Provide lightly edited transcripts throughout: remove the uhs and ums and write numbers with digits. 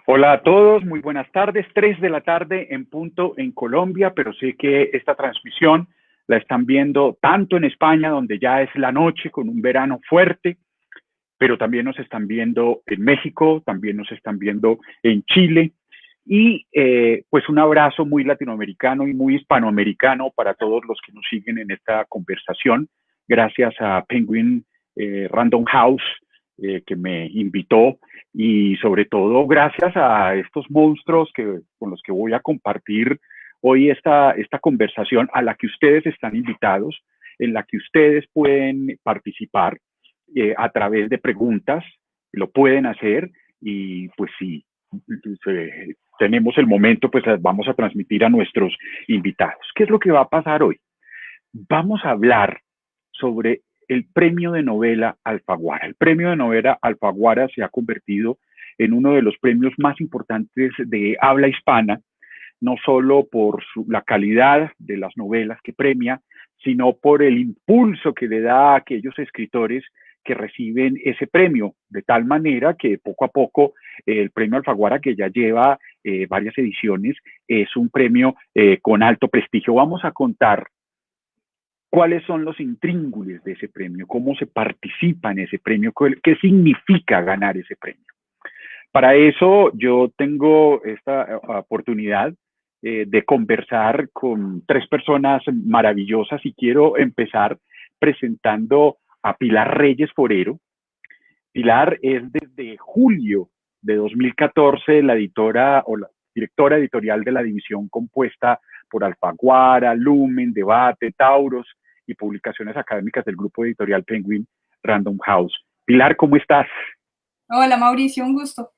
Hola a todos, muy buenas tardes. 3 de la tarde en punto en Colombia, pero sé que esta transmisión la están viendo tanto en España, donde ya es la noche con un verano fuerte, pero también nos están viendo en México, también nos están viendo en Chile. Y pues un abrazo muy latinoamericano y muy hispanoamericano para todos los que nos siguen en esta conversación. Gracias a Penguin Random House que me invitó y sobre todo gracias a estos monstruos con los que voy a compartir hoy esta conversación a la que ustedes están invitados, en la que ustedes pueden participar a través de preguntas, lo pueden hacer y pues sí, tenemos el momento, pues las vamos a transmitir a nuestros invitados. ¿Qué es lo que va a pasar hoy? Vamos a hablar sobre el premio de novela Alfaguara. El premio de novela Alfaguara se ha convertido en uno de los premios más importantes de habla hispana, no solo por la calidad de las novelas que premia, sino por el impulso que le da a aquellos escritores que reciben ese premio, de tal manera que poco a poco el premio Alfaguara, que ya lleva varias ediciones, es un premio con alto prestigio. Vamos a contar cuáles son los intríngulis de ese premio, cómo se participa en ese premio, qué significa ganar ese premio. Para eso yo tengo esta oportunidad de conversar con tres personas maravillosas y quiero empezar presentando a Pilar Reyes Forero. Pilar es desde julio de 2014 la editora o la directora editorial de la división compuesta por Alfaguara, Lumen, Debate, Tauros y publicaciones académicas del grupo editorial Penguin Random House. Pilar, ¿cómo estás? Hola Mauricio, un gusto.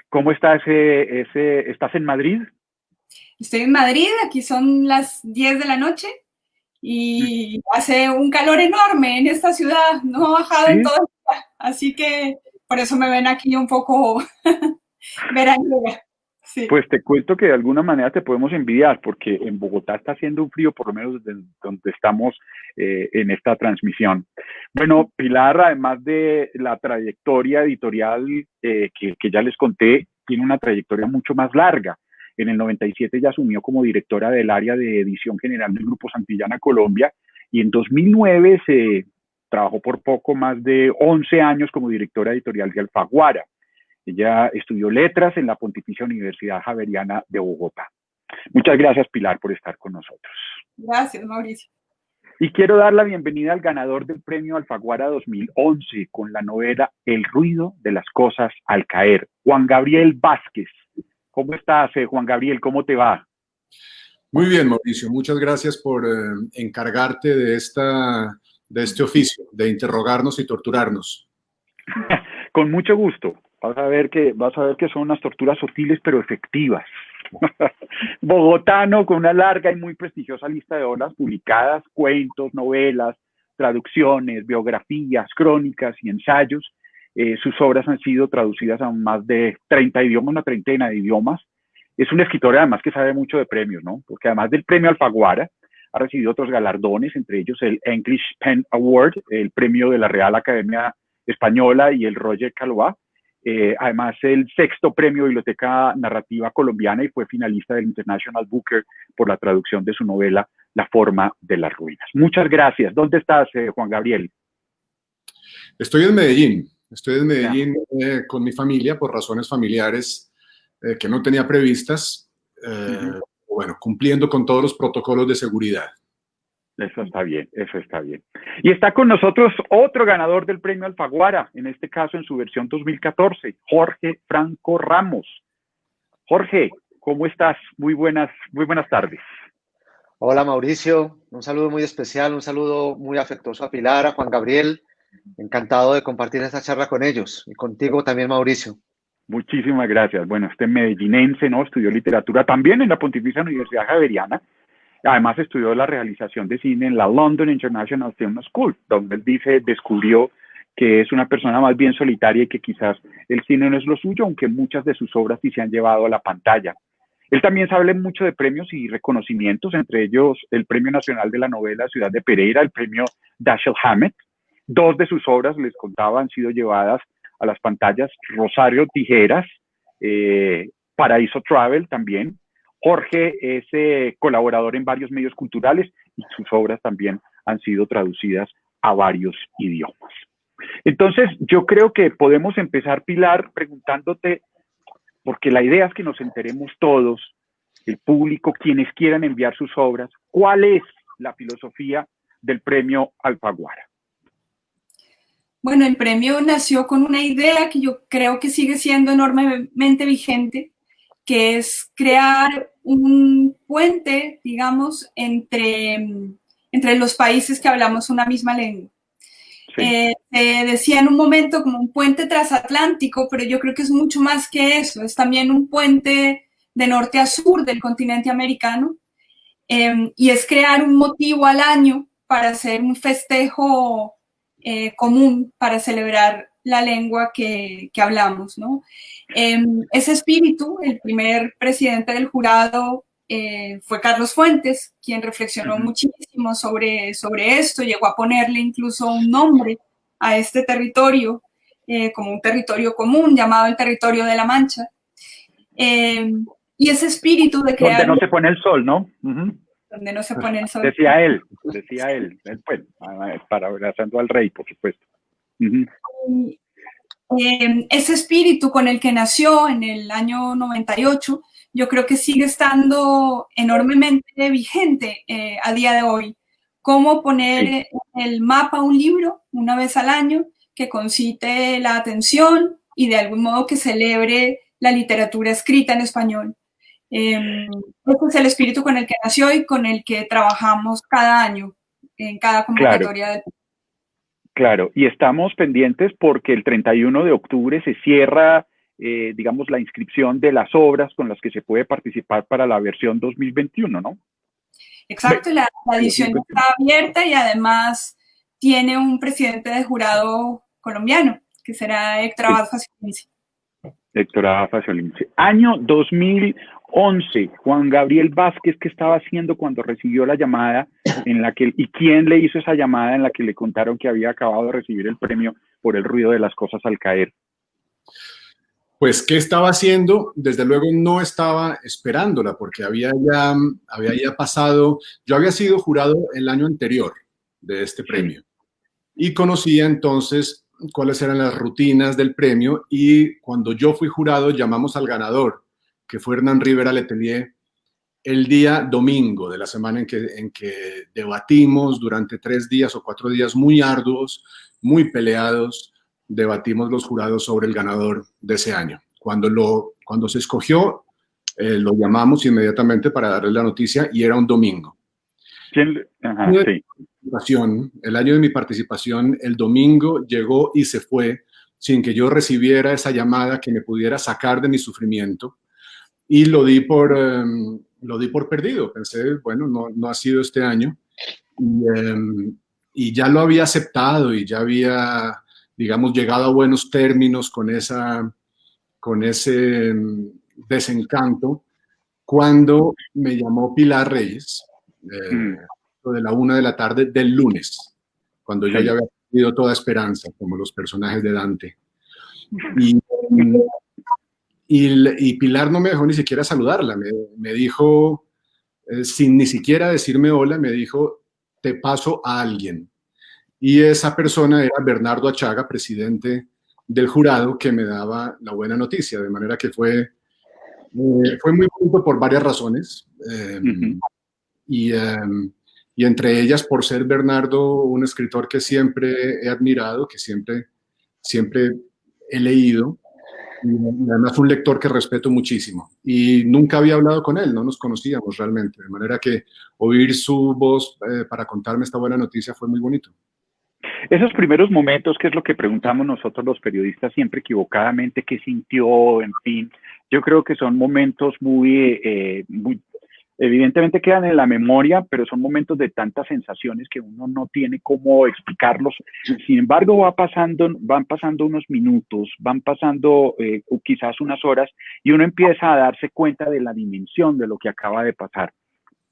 ¿Cómo estás? ¿Estás en Madrid? Estoy en Madrid, aquí son las 10 de la noche y hace un calor enorme en esta ciudad, no ha bajado en Sí. todo el día, así que por eso me ven aquí un poco veraniega. Sí. Pues te cuento que de alguna manera te podemos envidiar, porque en Bogotá está haciendo un frío, por lo menos desde donde estamos en esta transmisión. Bueno, Pilar, además de la trayectoria editorial que ya les conté, tiene una trayectoria mucho más larga. En el 97 ya asumió como directora del área de edición general del Grupo Santillana Colombia y en 2009 se trabajó por poco más de 11 años como directora editorial de Alfaguara. Ella estudió letras en la Pontificia Universidad Javeriana de Bogotá. Muchas gracias, Pilar, por estar con nosotros. Gracias, Mauricio. Y quiero dar la bienvenida al ganador del premio Alfaguara 2011 con la novela El ruido de las cosas al caer, Juan Gabriel Vázquez. ¿Cómo estás, Juan Gabriel? ¿Cómo te va? Muy bien, Mauricio. Muchas gracias por encargarte de este oficio, de interrogarnos y torturarnos. Con mucho gusto. Vas a ver que son unas torturas sutiles pero efectivas. Bogotano con una larga y muy prestigiosa lista de obras publicadas, cuentos, novelas, traducciones, biografías, crónicas y ensayos. Sus obras han sido traducidas a más de 30 idiomas, una treintena de idiomas. Es un escritor además que sabe mucho de premios, ¿no? Porque además del premio Alfaguara, ha recibido otros galardones, entre ellos el English Pen Award, el premio de la Real Academia Española y el Roger Calois. Además, el sexto premio Biblioteca Narrativa Colombiana y fue finalista del International Booker por la traducción de su novela La forma de las ruinas. Muchas gracias. ¿Dónde estás, Juan Gabriel? Estoy en Medellín. Con mi familia por razones familiares que no tenía previstas. Bueno, cumpliendo con todos los protocolos de seguridad. Eso está bien, eso está bien. Y está con nosotros otro ganador del premio Alfaguara, en este caso en su versión 2014, Jorge Franco Ramos. Jorge, ¿cómo estás? Muy buenas tardes. Hola Mauricio, un saludo muy especial, un saludo muy afectuoso a Pilar, a Juan Gabriel. Encantado de compartir esta charla con ellos y contigo también, Mauricio. Muchísimas gracias. Bueno, medellinense, ¿no? Estudió literatura también en la Pontificia Universidad Javeriana. Además estudió la realización de cine en la London International Film School, donde él descubrió que es una persona más bien solitaria y que quizás el cine no es lo suyo, aunque muchas de sus obras sí se han llevado a la pantalla. Él también sabe mucho de premios y reconocimientos, entre ellos el Premio Nacional de la Novela Ciudad de Pereira, el Premio Dashiell Hammett. Dos de sus obras, les contaba, han sido llevadas a las pantallas: Rosario Tijeras, Paraíso Travel también. Jorge es colaborador en varios medios culturales y sus obras también han sido traducidas a varios idiomas. Entonces, yo creo que podemos empezar, Pilar, preguntándote, porque la idea es que nos enteremos todos, el público, quienes quieran enviar sus obras, ¿cuál es la filosofía del premio Alfaguara? Bueno, el premio nació con una idea que yo creo que sigue siendo enormemente vigente, que es crear un puente, digamos, entre los países que hablamos una misma lengua. Sí. Decía en un momento como un puente transatlántico, pero yo creo que es mucho más que eso, es también un puente de norte a sur del continente americano, y es crear un motivo al año para hacer un festejo común, para celebrar la lengua que hablamos, ¿no? Ese espíritu, el primer presidente del jurado fue Carlos Fuentes, quien reflexionó muchísimo sobre esto, llegó a ponerle incluso un nombre a este territorio, como un territorio común, llamado el Territorio de la Mancha. Y ese espíritu de crear... Donde no se pone el sol, ¿no? Donde no se pone el sol. Decía él, pues, parafraseando al rey, por supuesto. Ese espíritu con el que nació en el año 98, yo creo que sigue estando enormemente vigente a día de hoy. Cómo poner el mapa un libro una vez al año que concite la atención y de algún modo que celebre la literatura escrita en español. Ese es el espíritu con el que nació y con el que trabajamos cada año en cada convocatoria. Claro, y estamos pendientes porque el 31 de octubre se cierra, digamos, la inscripción de las obras con las que se puede participar para la versión 2021, ¿no? Exacto, la edición está abierta y además tiene un presidente de jurado colombiano, que será Héctor Abad Faciolince. Héctor Abad Faciolince. Año 2011, Juan Gabriel Vázquez, ¿qué estaba haciendo cuando recibió la llamada en la que, y quién le hizo esa llamada en la que le contaron que había acabado de recibir el premio por el ruido de las cosas al caer? Pues, ¿qué estaba haciendo? Desde luego no estaba esperándola, porque había ya pasado, yo había sido jurado el año anterior de este premio y conocía entonces cuáles eran las rutinas del premio, y cuando yo fui jurado llamamos al ganador, que fue Hernán Rivera Letelier, el día domingo de la semana en que debatimos durante 3 días o 4 días muy arduos, muy peleados. Debatimos los jurados sobre el ganador de ese año. Cuando se escogió, lo llamamos inmediatamente para darle la noticia, y era un domingo. El año de mi participación, el domingo llegó y se fue sin que yo recibiera esa llamada que me pudiera sacar de mi sufrimiento, y lo di por perdido. Pensé, bueno, no ha sido este año, y ya lo había aceptado y ya había, digamos, llegado a buenos términos con ese desencanto, cuando me llamó Pilar Reyes, de la 1 de la tarde del lunes, cuando yo ya había perdido toda esperanza, como los personajes de Dante. Y Pilar no me dejó ni siquiera saludarla, me dijo, sin ni siquiera decirme hola, me dijo, te paso a alguien. Y esa persona era Bernardo Achaga, presidente del jurado, que me daba la buena noticia, de manera que fue muy bonito por varias razones, y entre ellas por ser Bernardo un escritor que siempre he admirado, que siempre he leído, y además un lector que respeto muchísimo, y nunca había hablado con él, no nos conocíamos realmente, de manera que oír su voz para contarme esta buena noticia fue muy bonito. Esos primeros momentos, que es lo que preguntamos nosotros los periodistas siempre equivocadamente, qué sintió, en fin, yo creo que son momentos muy evidentemente quedan en la memoria, pero son momentos de tantas sensaciones que uno no tiene cómo explicarlos. Sin embargo, van pasando unos minutos, van pasando quizás unas horas, y uno empieza a darse cuenta de la dimensión de lo que acaba de pasar.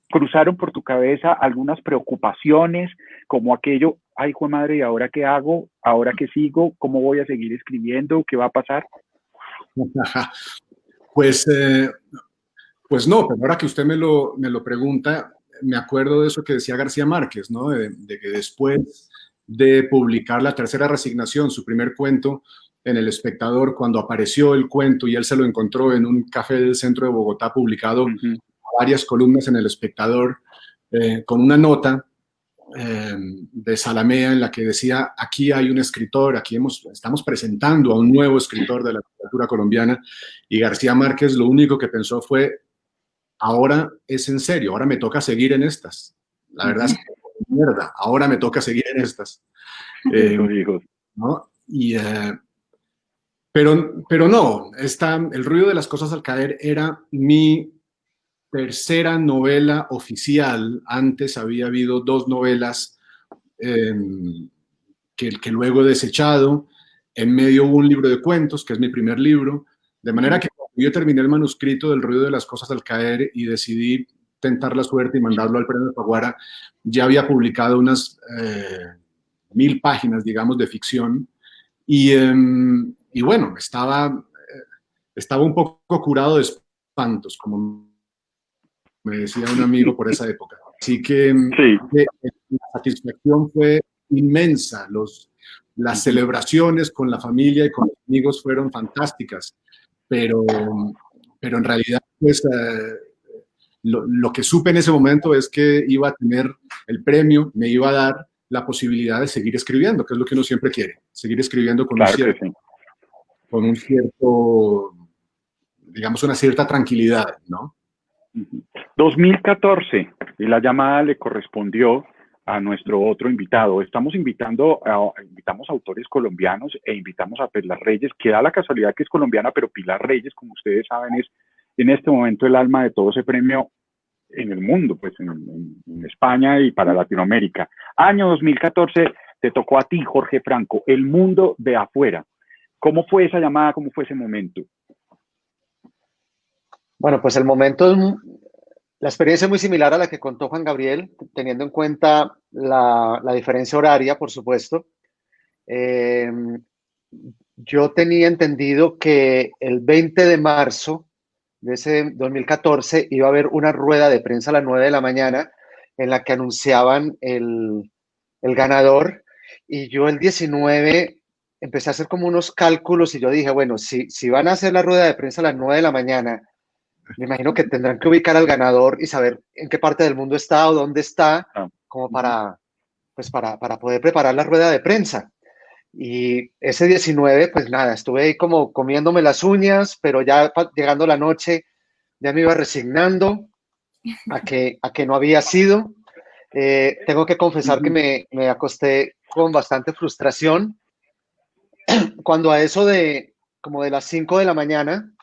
¿Cruzaron por tu cabeza algunas preocupaciones, como aquello, ay, jue madre, ¿y ahora qué hago? ¿Ahora qué sigo? ¿Cómo voy a seguir escribiendo? ¿Qué va a pasar? Pues, pues no, pero ahora que usted me lo pregunta, me acuerdo de eso que decía García Márquez, ¿no? De que después de publicar La Tercera Resignación, su primer cuento en El Espectador, cuando apareció el cuento y él se lo encontró en un café del centro de Bogotá, publicado varias columnas en El Espectador, con una nota de Zalamea en la que decía, aquí hay un escritor, estamos presentando a un nuevo escritor de la literatura colombiana, y García Márquez lo único que pensó fue, ahora es en serio, ahora me toca seguir en estas. La verdad es que, mierda, ahora me toca seguir en estas. ¿No? Pero no, El ruido de las cosas al caer era mi tercera novela oficial. Antes había habido 2 novelas que luego he desechado. En medio hubo un libro de cuentos, que es mi primer libro. De manera que cuando yo terminé el manuscrito del ruido de las cosas al caer y decidí tentar la suerte y mandarlo al Premio Alfaguara, ya había publicado unas 1000 páginas, digamos, de ficción. Y bueno, estaba un poco curado de espantos, como me decía un amigo por esa época. Así que la satisfacción fue inmensa. Las celebraciones con la familia y con los amigos fueron fantásticas, pero en realidad, pues, lo que supe en ese momento es que iba a tener el premio, me iba a dar la posibilidad de seguir escribiendo, que es lo que uno siempre quiere, seguir escribiendo con un cierto, digamos, una cierta tranquilidad, ¿no? 2014, y la llamada le correspondió a nuestro otro invitado. Invitamos autores colombianos e invitamos a Pilar Reyes, que da la casualidad que es colombiana, pero Pilar Reyes, como ustedes saben, es en este momento el alma de todo ese premio en el mundo, pues en España y para Latinoamérica. Año 2014, te tocó a ti, Jorge Franco, El mundo de afuera. ¿Cómo fue esa llamada? ¿Cómo fue ese momento? Bueno, pues el momento, la experiencia es muy similar a la que contó Juan Gabriel, teniendo en cuenta la diferencia horaria, por supuesto. Yo tenía entendido que el 20 de marzo de ese 2014 iba a haber una rueda de prensa a las 9 de la mañana en la que anunciaban el ganador, y yo el 19 empecé a hacer como unos cálculos y yo dije, bueno, si van a hacer la rueda de prensa a las 9 de la mañana, me imagino que tendrán que ubicar al ganador y saber en qué parte del mundo está o dónde está, como para poder preparar la rueda de prensa. Y ese 19, pues nada, estuve ahí como comiéndome las uñas, pero ya llegando la noche ya me iba resignando a que no había sido. Tengo que confesar que me acosté con bastante frustración cuando a eso de como de las 5 de la mañana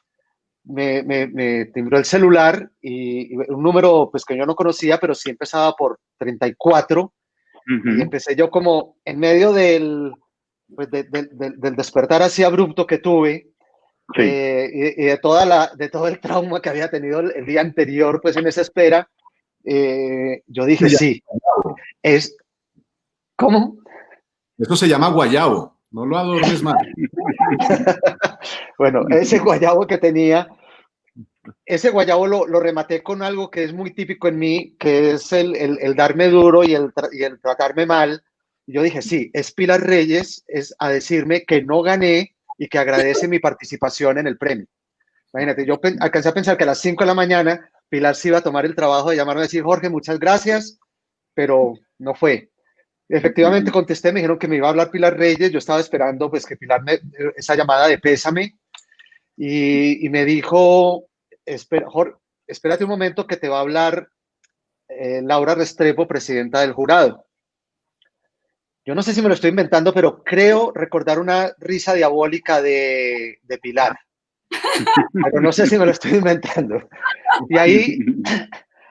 me timbró el celular y un número pues que yo no conocía, pero sí empezaba por 34, y empecé yo como en medio del despertar así abrupto que tuve, y de todo el trauma que había tenido el día anterior, pues en esa espera, yo dije, sí, ¿cómo? Esto se llama guayabo, no lo adornes más. Bueno, ese guayabo que tenía, ese guayabo lo rematé con algo que es muy típico en mí, que es el darme duro y el tratarme mal. Yo dije, sí, es Pilar Reyes, es a decirme que no gané y que agradece mi participación en el premio. Imagínate, yo alcancé a pensar que a las 5 de la mañana Pilar se iba a tomar el trabajo de llamarme y decir, Jorge, muchas gracias, pero no fue. Efectivamente contesté, me dijeron que me iba a hablar Pilar Reyes, yo estaba esperando pues que Pilar esa llamada de pésame, y me dijo, espérate un momento que te va a hablar Laura Restrepo, presidenta del jurado. Yo no sé si me lo estoy inventando, pero creo recordar una risa diabólica de Pilar. Pero no sé si me lo estoy inventando. Y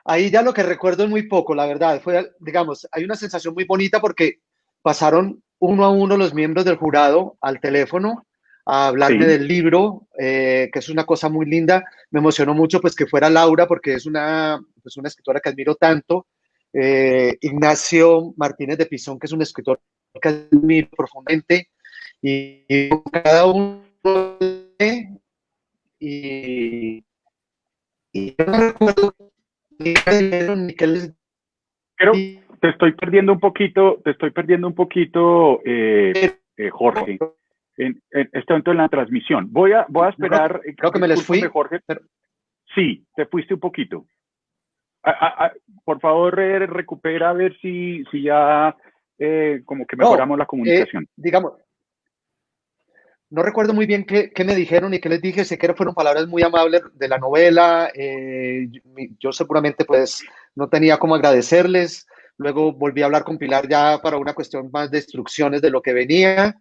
ahí ya lo que recuerdo es muy poco, la verdad. Fue, digamos, hay una sensación muy bonita porque pasaron uno a uno los miembros del jurado al teléfono a hablarme del libro, que es una cosa muy linda. Me emocionó mucho pues que fuera Laura, porque es una escritora que admiro tanto. Ignacio Martínez de Pisón, que es un escritor que admiro profundamente, y cada uno y no recuerdo ni qué dijeron, ni qué les Creo, di. te estoy perdiendo un poquito, Jorge, este momento en la transmisión. Voy a esperar, Creo que me les discúlpame, fui. Jorge. Pero, Sí, te fuiste un poquito. Por favor, recupera a ver si ya como que no, mejoramos la comunicación. digamos, no recuerdo muy bien qué me dijeron y qué les dije, sé que fueron palabras muy amables de la novela, yo seguramente pues no tenía cómo agradecerles, luego volví a hablar con Pilar ya para una cuestión más de instrucciones de lo que venía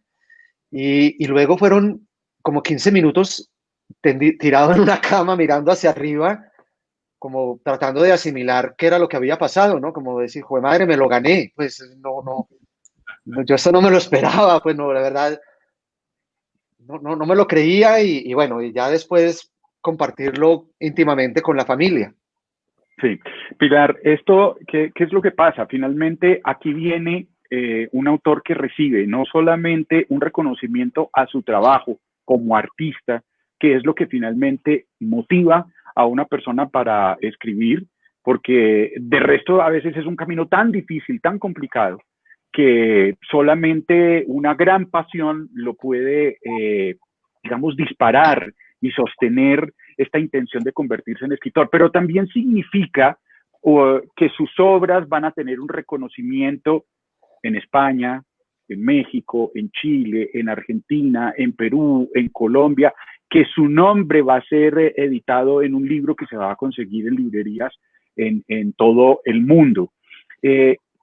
y luego fueron como 15 minutos tirado en una cama mirando hacia arriba, como tratando de asimilar qué era lo que había pasado, ¿no? Como decir, joder madre, me lo gané, pues no, yo esto no me lo esperaba, pues no, la verdad no me lo creía y bueno, y ya después compartirlo íntimamente con la familia. Sí, Pilar, ¿qué es lo que pasa? Finalmente, aquí viene un autor que recibe no solamente un reconocimiento a su trabajo como artista, que es lo que finalmente motiva a una persona para escribir, porque de resto a veces es un camino tan difícil, tan complicado, que solamente una gran pasión lo puede, digamos, disparar y sostener esta intención de convertirse en escritor, pero también significa que sus obras van a tener un reconocimiento en España, en México, en Chile, en Argentina, en Perú, en Colombia, que su nombre va a ser editado en un libro que se va a conseguir en librerías en todo el mundo.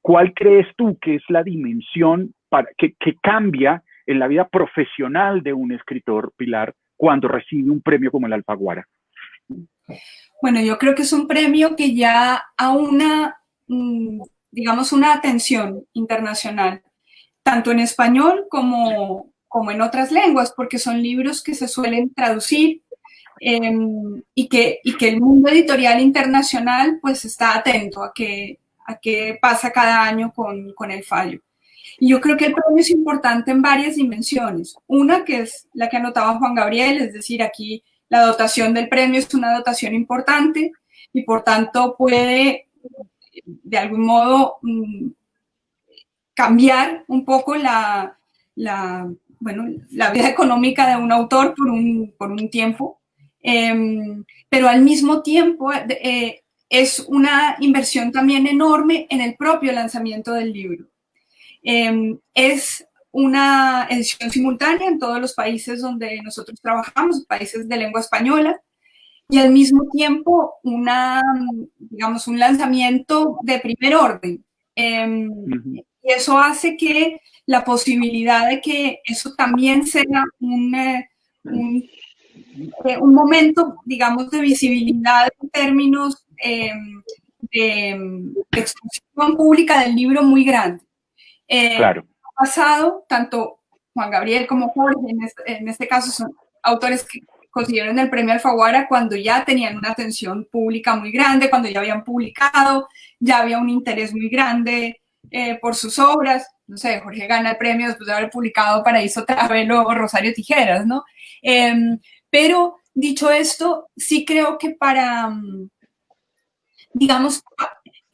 ¿Cuál crees tú que es la dimensión que cambia en la vida profesional de un escritor, Pilar, cuando recibe un premio como el Alfaguara? Bueno, yo creo que es un premio que ya aúna, digamos, una atención internacional, tanto en español como en otras lenguas, porque son libros que se suelen traducir y que el mundo editorial internacional pues está atento a qué pasa cada año con el fallo. Y yo creo que el premio es importante en varias dimensiones. Una que es la que anotaba Juan Gabriel, es decir, aquí la dotación del premio es una dotación importante y por tanto puede de algún modo cambiar un poco la vida económica de un autor por un tiempo, pero al mismo tiempo es una inversión también enorme en el propio lanzamiento del libro. Es una edición simultánea en todos los países donde nosotros trabajamos, países de lengua española, y al mismo tiempo digamos, un lanzamiento de primer orden. Y eso hace que la posibilidad de que eso también sea un momento, digamos, de visibilidad en términos de exposición pública del libro muy grande. Claro. Ha pasado, tanto Juan Gabriel como Jorge, en este caso son autores que consiguieron el premio Alfaguara cuando ya tenían una atención pública muy grande, cuando ya habían publicado, ya había un interés muy grande por sus obras. No sé, Jorge gana el premio después de haber publicado Paraíso Travelo o Rosario Tijeras, ¿no? Pero dicho esto, sí creo que digamos,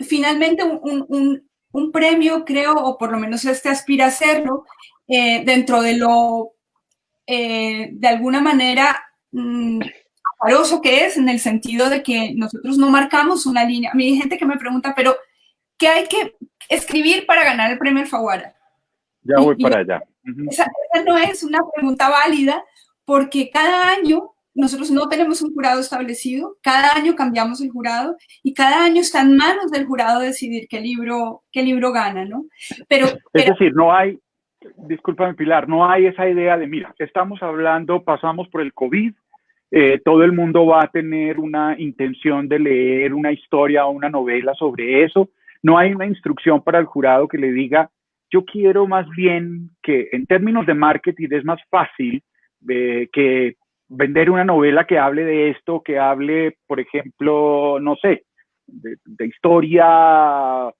finalmente un premio, creo, o por lo menos aspira a serlo, dentro de lo, de alguna manera, azaroso que es, en el sentido de que nosotros no marcamos una línea. A mí hay gente que me pregunta, pero ¿qué hay que escribir para ganar el premio Alfaguara? Ya voy para allá. Esa no es una pregunta válida, porque cada año nosotros no tenemos un jurado establecido, cada año cambiamos el jurado y cada año está en manos del jurado decidir qué libro gana, ¿no? Es decir, no hay, discúlpame Pilar, no hay esa idea de, mira, estamos hablando, pasamos por el COVID, todo el mundo va a tener una intención de leer una historia o una novela sobre eso, no hay una instrucción para el jurado que le diga, yo quiero más bien que en términos de marketing es más fácil que vender una novela que hable de esto, que hable, por ejemplo, no sé, de historia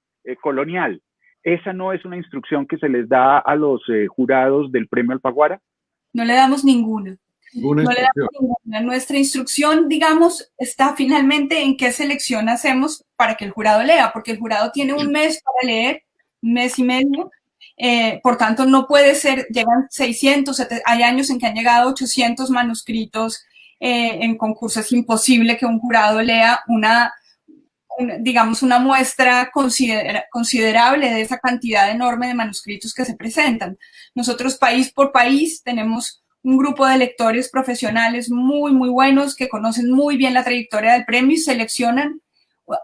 colonial. ¿Esa no es una instrucción que se les da a los jurados del premio Alfaguara? No le damos ninguna. Ninguna No le damos instrucción. ninguna. Nuestra instrucción, digamos, está finalmente en qué selección hacemos para que el jurado lea, porque el jurado tiene un mes para leer, un mes y medio. Por tanto, no puede ser, llegan 600, hay años en que han llegado 800 manuscritos en concurso. Es imposible que un jurado lea digamos, una muestra considerable de esa cantidad enorme de manuscritos que se presentan. Nosotros, país por país, tenemos un grupo de lectores profesionales muy, muy buenos que conocen muy bien la trayectoria del premio y seleccionan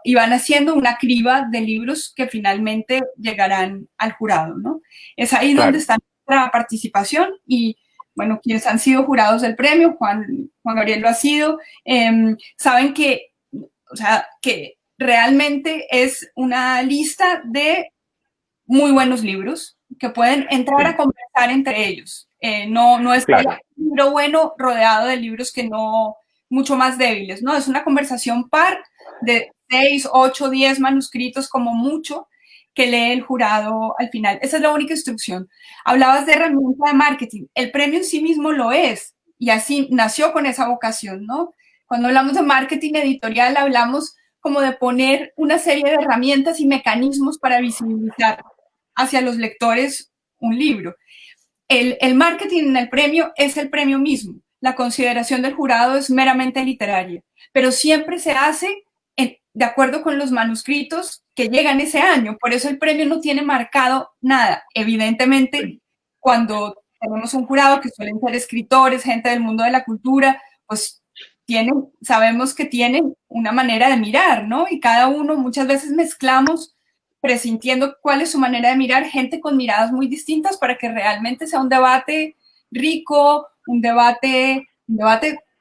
y van haciendo una criba de libros que finalmente llegarán al jurado, ¿no? Es ahí donde está nuestra participación y, bueno, quienes han sido jurados del premio, Juan Gabriel lo ha sido, saben que, o sea, que realmente es una lista de muy buenos libros que pueden entrar a conversar entre ellos. No es un libro bueno rodeado de libros que no, mucho más débiles, ¿no? Es una conversación par de 6, 8, 10 manuscritos como mucho que lee el jurado al final. Esa es la única instrucción. Hablabas de herramienta de marketing. El premio en sí mismo lo es y así nació con esa vocación, ¿no? Cuando hablamos de marketing editorial hablamos como de poner una serie de herramientas y mecanismos para visibilizar hacia los lectores un libro. El marketing en el premio es el premio mismo. La consideración del jurado es meramente literaria, pero siempre se hace de acuerdo con los manuscritos que llegan ese año. Por eso el premio no tiene marcado nada. Evidentemente, cuando tenemos un jurado que suelen ser escritores, gente del mundo de la cultura, pues sabemos que tienen una manera de mirar, ¿no? Y cada uno, muchas veces mezclamos presintiendo cuál es su manera de mirar, gente con miradas muy distintas para que realmente sea un debate rico, un debate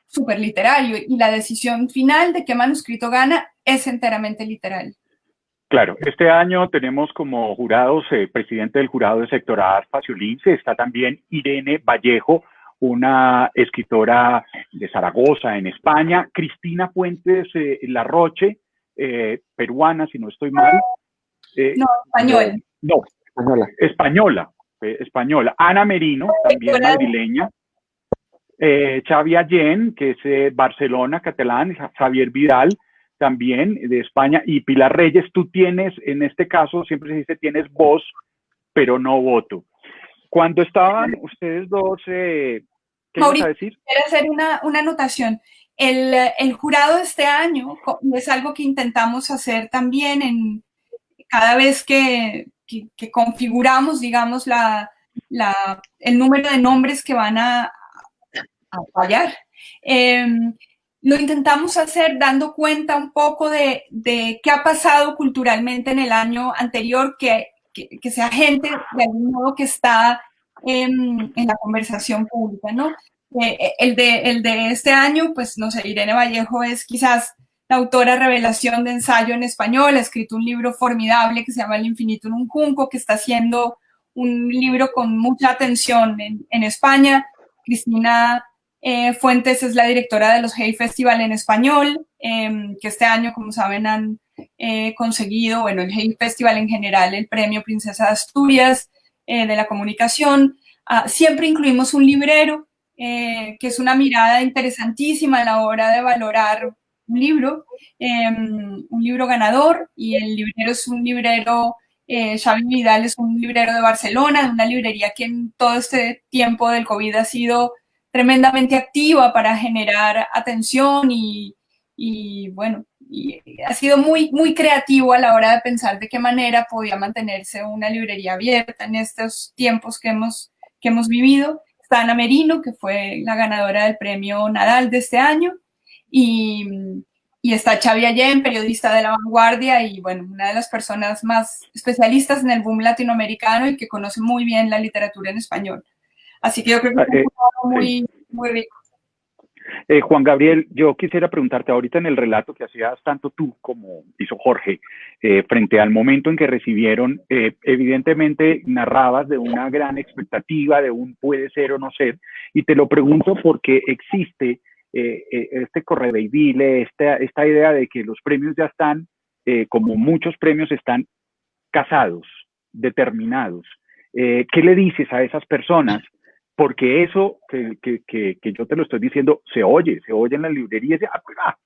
súper literario. Y la decisión final de qué manuscrito gana es enteramente literal. Claro, este año tenemos como jurados, presidente del jurado de sector A, Faciolince, está también Irene Vallejo, una escritora de Zaragoza, en España, Cristina Fuentes Larroche, peruana, si no estoy mal. No, española. No, española. Ana Merino, también madrileña. Xavi Allén, que es Barcelona, catalán. Javier Vidal, también de España. Y Pilar Reyes, tú tienes, en este caso, siempre se dice, tienes voz, pero no voto. Cuando estaban ustedes dos, ¿qué ibas a decir? Quiero hacer una anotación. El jurado de este año es algo que intentamos hacer también cada vez que configuramos, digamos, el número de nombres que van a fallar. Lo intentamos hacer dando cuenta un poco de qué ha pasado culturalmente en el año anterior, que sea gente de algún modo que está en la conversación pública, ¿no? El de este año, pues no sé, Irene Vallejo es quizás la autora revelación de ensayo en español, ha escrito un libro formidable que se llama El infinito en un junco, que está haciendo un libro con mucha atención en España. Cristina Fuentes es la directora de los Hey Festival en español, que este año, como saben, han conseguido, bueno, el Hey Festival en general, el premio Princesa de Asturias de la comunicación. Siempre incluimos un librero, que es una mirada interesantísima a la hora de valorar un libro ganador, y el librero es un librero, Xavi Vidal es un librero de Barcelona, de una librería que en todo este tiempo del COVID ha sido tremendamente activa para generar atención y bueno, y ha sido muy, muy creativo a la hora de pensar de qué manera podía mantenerse una librería abierta en estos tiempos que hemos vivido. Está Ana Merino, que fue la ganadora del premio Nadal de este año, y está Xavi Allén, periodista de La Vanguardia y, bueno, una de las personas más especialistas en el boom latinoamericano y que conoce muy bien la literatura en español. Así que yo creo que es muy, muy rico. Juan Gabriel, yo quisiera preguntarte ahorita en el relato que hacías tanto tú como hizo Jorge, frente al momento en que recibieron, evidentemente narrabas de una gran expectativa, de un puede ser o no ser, y te lo pregunto porque existe este correveidile, esta idea de que los premios ya están, como muchos premios, están casados, determinados. ¿Qué le dices a esas personas porque eso que yo te lo estoy diciendo se oye en las librerías,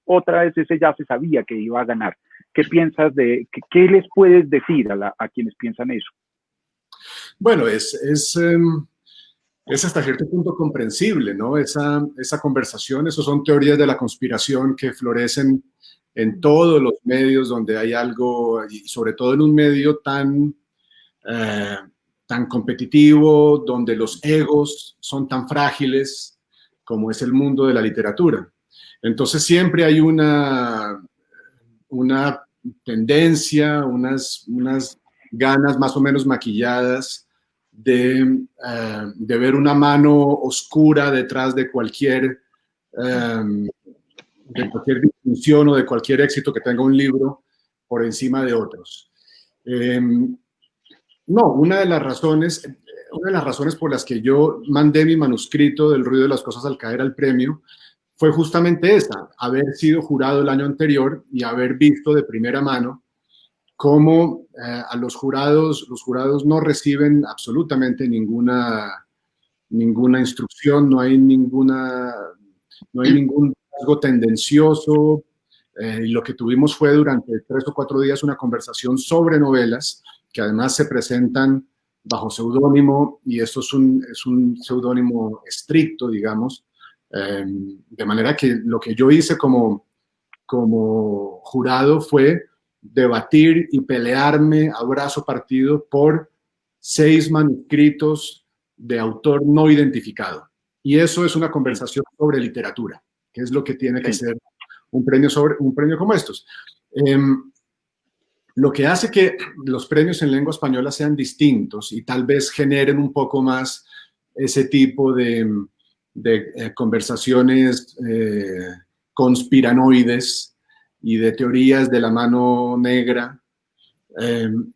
otra vez ese ya se sabía que iba a ganar. ¿Qué piensas qué les puedes decir a quienes piensan eso? Bueno, es hasta cierto punto comprensible, ¿no? Esa conversación, eso son teorías de la conspiración que florecen en todos los medios donde hay algo, y sobre todo en un medio tan competitivo, donde los egos son tan frágiles como es el mundo de la literatura. Entonces siempre hay una tendencia, unas ganas más o menos maquilladas de ver una mano oscura detrás de cualquier distinción o de cualquier éxito que tenga un libro por encima de otros. No, una de las razones por las que yo mandé mi manuscrito del ruido de las cosas al caer al premio fue justamente esa, haber sido jurado el año anterior y haber visto de primera mano cómo a los jurados no reciben absolutamente ninguna instrucción, no hay ningún rasgo tendencioso. Y lo que tuvimos fue durante 3 o 4 días una conversación sobre novelas que además se presentan bajo seudónimo, y esto es un seudónimo estricto, digamos, de manera que lo que yo hice como jurado fue debatir y pelearme a brazo partido por 6 manuscritos de autor no identificado. Y eso es una conversación sobre literatura, que es lo que tiene que ser un premio como estos. Lo que hace que los premios en lengua española sean distintos y tal vez generen un poco más ese tipo de conversaciones conspiranoides y de teorías de la mano negra,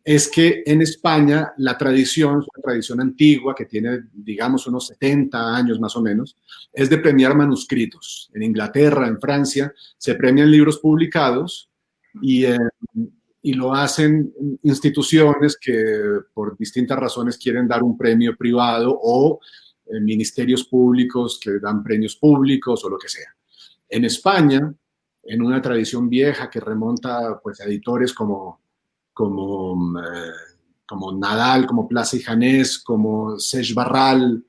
es que en España la tradición antigua, que tiene, digamos, unos 70 años más o menos, es de premiar manuscritos. En Inglaterra, en Francia, se premian libros publicados y lo hacen instituciones que por distintas razones quieren dar un premio privado, o ministerios públicos que dan premios públicos o lo que sea. En España, en una tradición vieja que remonta pues, a editores como Nadal, como Plaza y Janés, como Seix Barral,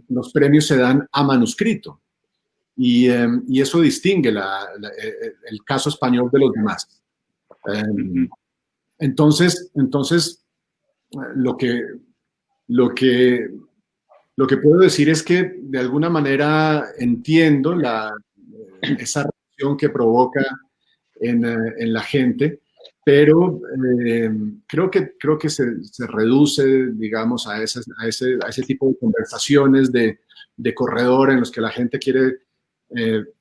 los premios se dan a manuscrito. Y eso distingue el caso español de los demás. Entonces lo que puedo decir es que de alguna manera entiendo esa reacción que provoca en la gente, pero creo que se reduce, digamos, a ese tipo de conversaciones de corredor en los que la gente quiere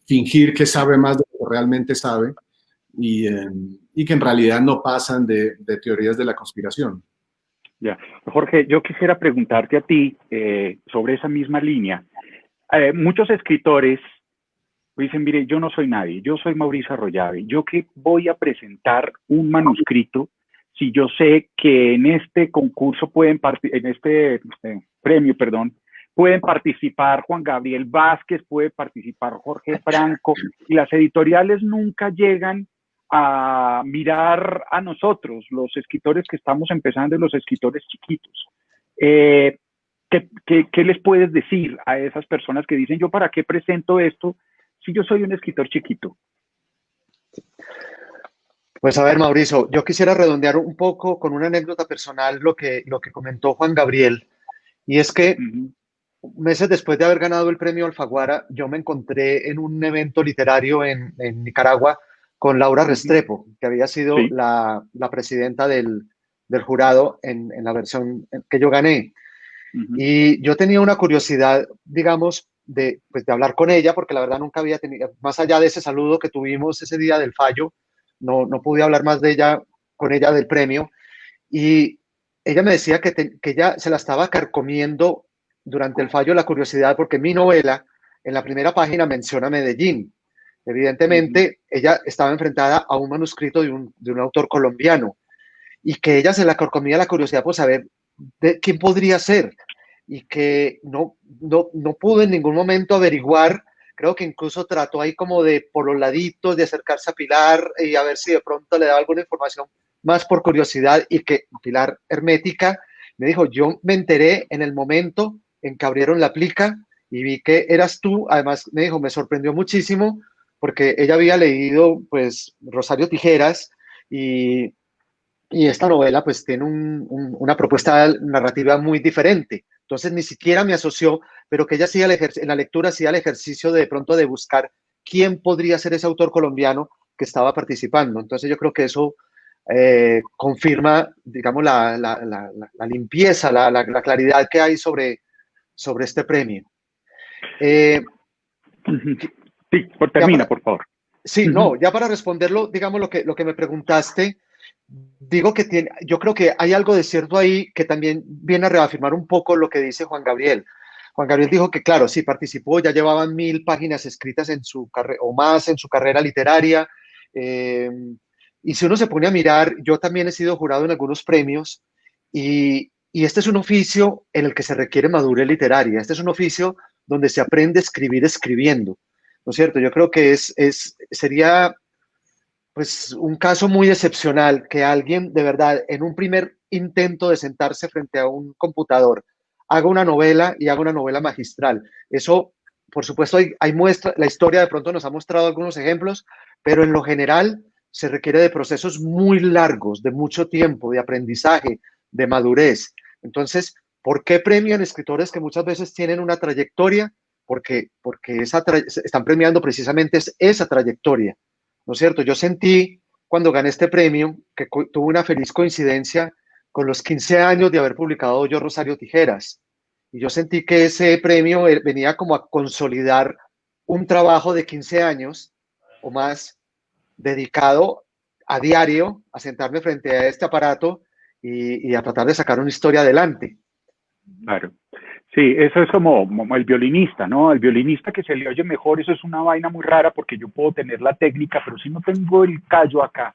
fingir que sabe más de lo que realmente sabe, y que en realidad no pasan de teorías de la conspiración. Ya. Jorge, yo quisiera preguntarte a ti sobre esa misma línea. Muchos escritores dicen, mire, yo no soy nadie, yo soy Mauricio Arroyave, yo que voy a presentar un manuscrito si yo sé que en este concurso en este premio, pueden participar Juan Gabriel Vázquez, puede participar Jorge Franco, y las editoriales nunca llegan a mirar a nosotros, los escritores que estamos empezando, los escritores chiquitos. ¿Qué les puedes decir a esas personas que dicen, yo para qué presento esto si yo soy un escritor chiquito? Pues a ver, Mauricio, yo quisiera redondear un poco con una anécdota personal lo que comentó Juan Gabriel, y es que meses después de haber ganado el premio Alfaguara, yo me encontré en un evento literario en Nicaragua con Laura Restrepo, que había sido la presidenta del jurado en la versión que yo gané. Y yo tenía una curiosidad, digamos, de hablar con ella, porque la verdad nunca había tenido, más allá de ese saludo que tuvimos ese día del fallo, no pude hablar más con ella del premio. Y ella me decía que ella se la estaba carcomiendo durante el fallo la curiosidad, porque mi novela, en la primera página, menciona Medellín. Evidentemente, ella estaba enfrentada a un manuscrito de un autor colombiano, y que ella se la carcomía la curiosidad por saber de quién podría ser. y que no pudo en ningún momento averiguar. Creo que incluso trató ahí como de por los laditos de acercarse a Pilar y a ver si de pronto le daba alguna información más por curiosidad, y que Pilar, hermética, me dijo: yo me enteré en el momento en que abrieron la plica y vi que eras tú. Además, me dijo, me sorprendió muchísimo porque ella había leído pues Rosario Tijeras, y esta novela pues tiene una propuesta narrativa muy diferente. Entonces ni siquiera me asoció, pero que ella hacía en la lectura hacía el ejercicio de pronto de buscar quién podría ser ese autor colombiano que estaba participando. Entonces yo creo que eso confirma, digamos, la limpieza, la claridad que hay sobre este premio. Sí, termina, por favor. Sí, no, ya para responderlo, digamos, lo que me preguntaste, digo que yo creo que hay algo de cierto ahí que también viene a reafirmar un poco lo que dice Juan Gabriel. Juan Gabriel dijo que, claro, sí participó, ya llevaban 1000 páginas escritas en su carrera o más en su carrera literaria. Y si uno se pone a mirar, yo también he sido jurado en algunos premios, y este es un oficio en el que se requiere madurez literaria. Este es un oficio donde se aprende a escribir escribiendo, ¿no es cierto? Yo creo que sería pues un caso muy excepcional que alguien de verdad en un primer intento de sentarse frente a un computador haga una novela, y haga una novela magistral. Eso, por supuesto, hay muestra, la historia de pronto nos ha mostrado algunos ejemplos, pero en lo general se requiere de procesos muy largos, de mucho tiempo, de aprendizaje, de madurez. Entonces, ¿por qué premian escritores que muchas veces tienen una trayectoria? Porque están premiando precisamente esa trayectoria, ¿no es cierto? Yo sentí cuando gané este premio que tuve una feliz coincidencia con los 15 años de haber publicado yo Rosario Tijeras. Y yo sentí que ese premio venía como a consolidar un trabajo de 15 años o más dedicado a diario a sentarme frente a este aparato y a tratar de sacar una historia adelante. Claro. Sí, eso es como el violinista, ¿no? El violinista que se le oye mejor, eso es una vaina muy rara porque yo puedo tener la técnica, pero si no tengo el callo acá,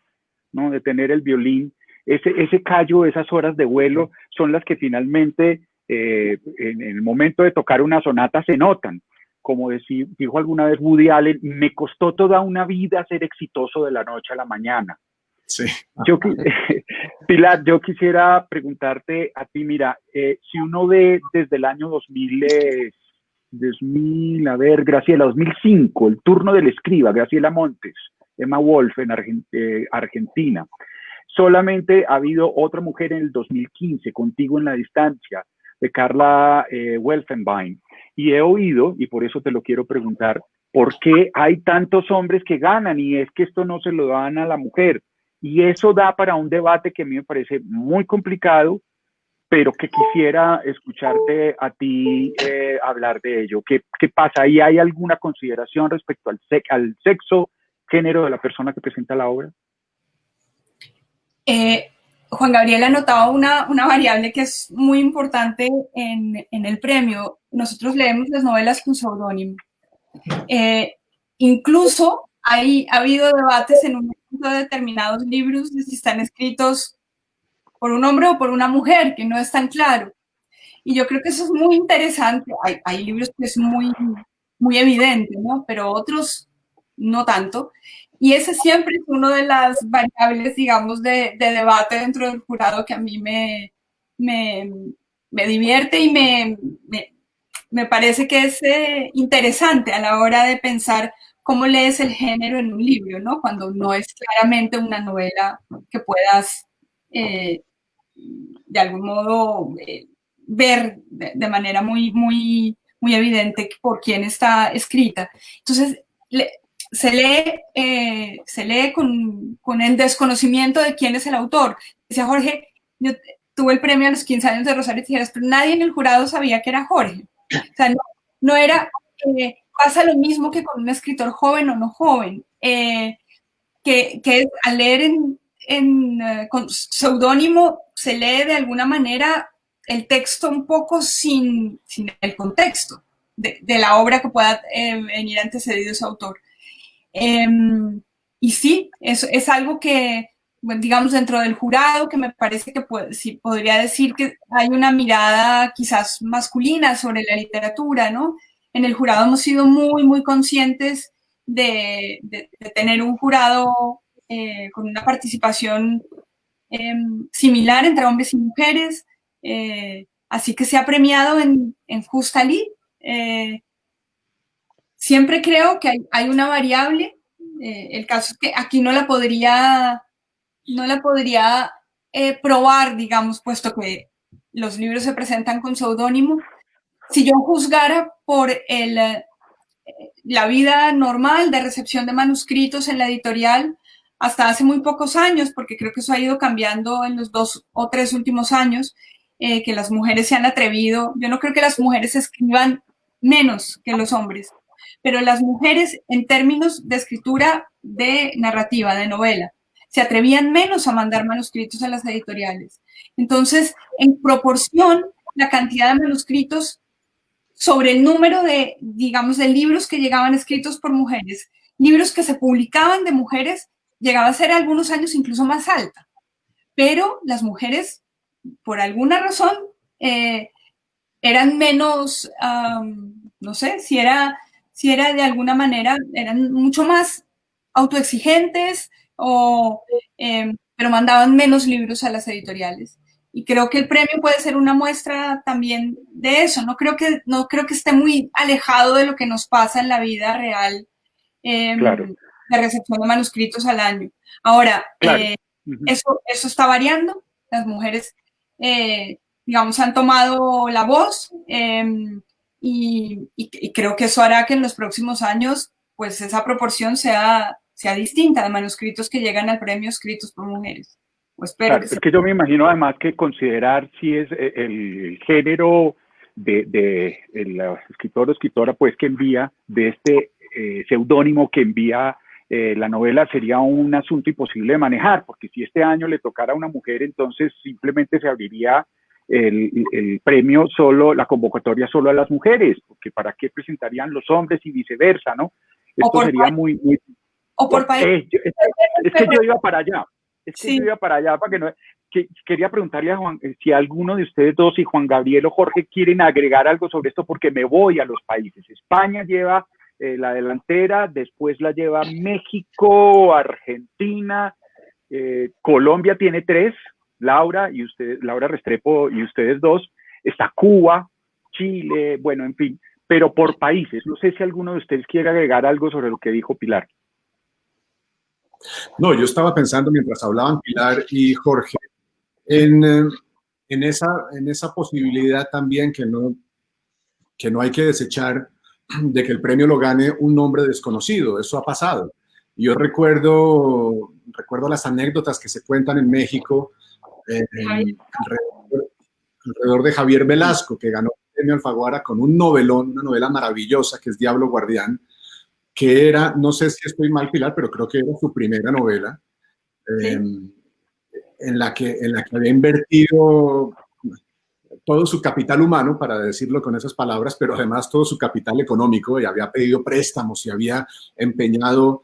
¿no? De tener el violín, ese callo, esas horas de vuelo son las que finalmente en el momento de tocar una sonata se notan. Como dijo alguna vez Woody Allen, me costó toda una vida ser exitoso de la noche a la mañana. Sí. Pilar, yo quisiera preguntarte a ti, mira, si uno ve desde el año 2000, a ver, Graciela, 2005, El turno del escriba, Graciela Montes, Emma Wolf en Argentina. Solamente ha habido otra mujer en el 2015, Contigo en la distancia, de Carla Welfenbein. Y he oído, y por eso te lo quiero preguntar, ¿por qué hay tantos hombres que ganan? Y es que esto no se lo dan a la mujer. Y eso da para un debate que a mí me parece muy complicado, pero que quisiera escucharte a ti hablar de ello. ¿Qué pasa? ¿Y hay alguna consideración respecto al sexo, género de la persona que presenta la obra? Juan Gabriel ha notado una variable que es muy importante en el premio. Nosotros leemos las novelas con seudónimo. Incluso ha habido debates en un momento de determinados libros de si están escritos por un hombre o por una mujer, que no es tan claro. Y yo creo que eso es muy interesante. Hay libros que es muy, muy evidente, ¿no? Pero otros no tanto. Y ese siempre es una de las variables, digamos, de debate dentro del jurado que a mí me divierte y me parece que es interesante a la hora de pensar cómo lees el género en un libro, ¿no? Cuando no es claramente una novela que puedas, de algún modo, ver de manera muy, muy, muy evidente por quién está escrita. Entonces, se lee con el desconocimiento de quién es el autor. Decía Jorge, yo tuve el premio a los 15 años de Rosario Tijeras, pero nadie en el jurado sabía que era Jorge. O sea, no era, pasa lo mismo que con un escritor joven o no joven, que al leer con seudónimo se lee de alguna manera el texto un poco sin el contexto de la obra que pueda venir antecedido ese autor. Y sí, es algo que bueno, digamos, dentro del jurado, que me parece que sí, podría decir que hay una mirada quizás masculina sobre la literatura, ¿no? En el jurado hemos sido muy, muy conscientes de tener un jurado con una participación similar entre hombres y mujeres, así que se ha premiado en Justa Lid. Siempre creo que hay una variable, el caso es que aquí no la podría probar, digamos, puesto que los libros se presentan con seudónimo. Si yo juzgara por la vida normal de recepción de manuscritos en la editorial hasta hace muy pocos años, porque creo que eso ha ido cambiando en los 2 o 3 últimos años, que las mujeres se han atrevido. Yo no creo que las mujeres escriban menos que los hombres, pero las mujeres en términos de escritura de narrativa, de novela, se atrevían menos a mandar manuscritos a las editoriales. Entonces, en proporción, la cantidad de manuscritos sobre el número de, digamos, de libros que llegaban escritos por mujeres, libros que se publicaban de mujeres, llegaba a ser algunos años incluso más alta. Pero las mujeres, por alguna razón, eran menos, no sé, si era de alguna manera, eran mucho más autoexigentes, pero mandaban menos libros a las editoriales. Y creo que el premio puede ser una muestra también de eso. No creo que esté muy alejado de lo que nos pasa en la vida real, Claro. de recepción de manuscritos al año. Ahora, Claro. eso está variando. Las mujeres, digamos, han tomado la voz, y creo que eso hará que en los próximos años, pues, esa proporción sea distinta de manuscritos que llegan al premio escritos por mujeres. Claro, es que yo me imagino además que considerar si es el género de el escritor o escritora pues que envía, de este seudónimo que envía la novela, sería un asunto imposible de manejar, porque si este año le tocara a una mujer, entonces simplemente se abriría el premio solo, la convocatoria solo a las mujeres, porque ¿para qué presentarían los hombres y viceversa, no? Esto sería muy... O por país. Es que yo iba para allá. Sí. Yo iba para allá para que no... quería preguntarle a Juan, si alguno de ustedes dos, si Juan Gabriel o Jorge quieren agregar algo sobre esto, porque me voy a los países. España lleva la delantera, después la lleva México, Argentina, Colombia tiene 3, Laura Restrepo y ustedes dos, está Cuba, Chile, bueno, en fin, pero por países. No sé si alguno de ustedes quiere agregar algo sobre lo que dijo Pilar. No, yo estaba pensando mientras hablaban Pilar y Jorge en esa posibilidad también que no hay que desechar, de que el premio lo gane un nombre desconocido. Eso ha pasado. Yo recuerdo las anécdotas que se cuentan en México alrededor de Javier Velasco, que ganó el premio Alfaguara con un novelón, una novela maravillosa que es Diablo Guardián, que era, no sé si estoy mal, Pilar, pero creo que era su primera novela, Sí. en la que había invertido todo su capital humano, para decirlo con esas palabras, pero además todo su capital económico, y había pedido préstamos y había empeñado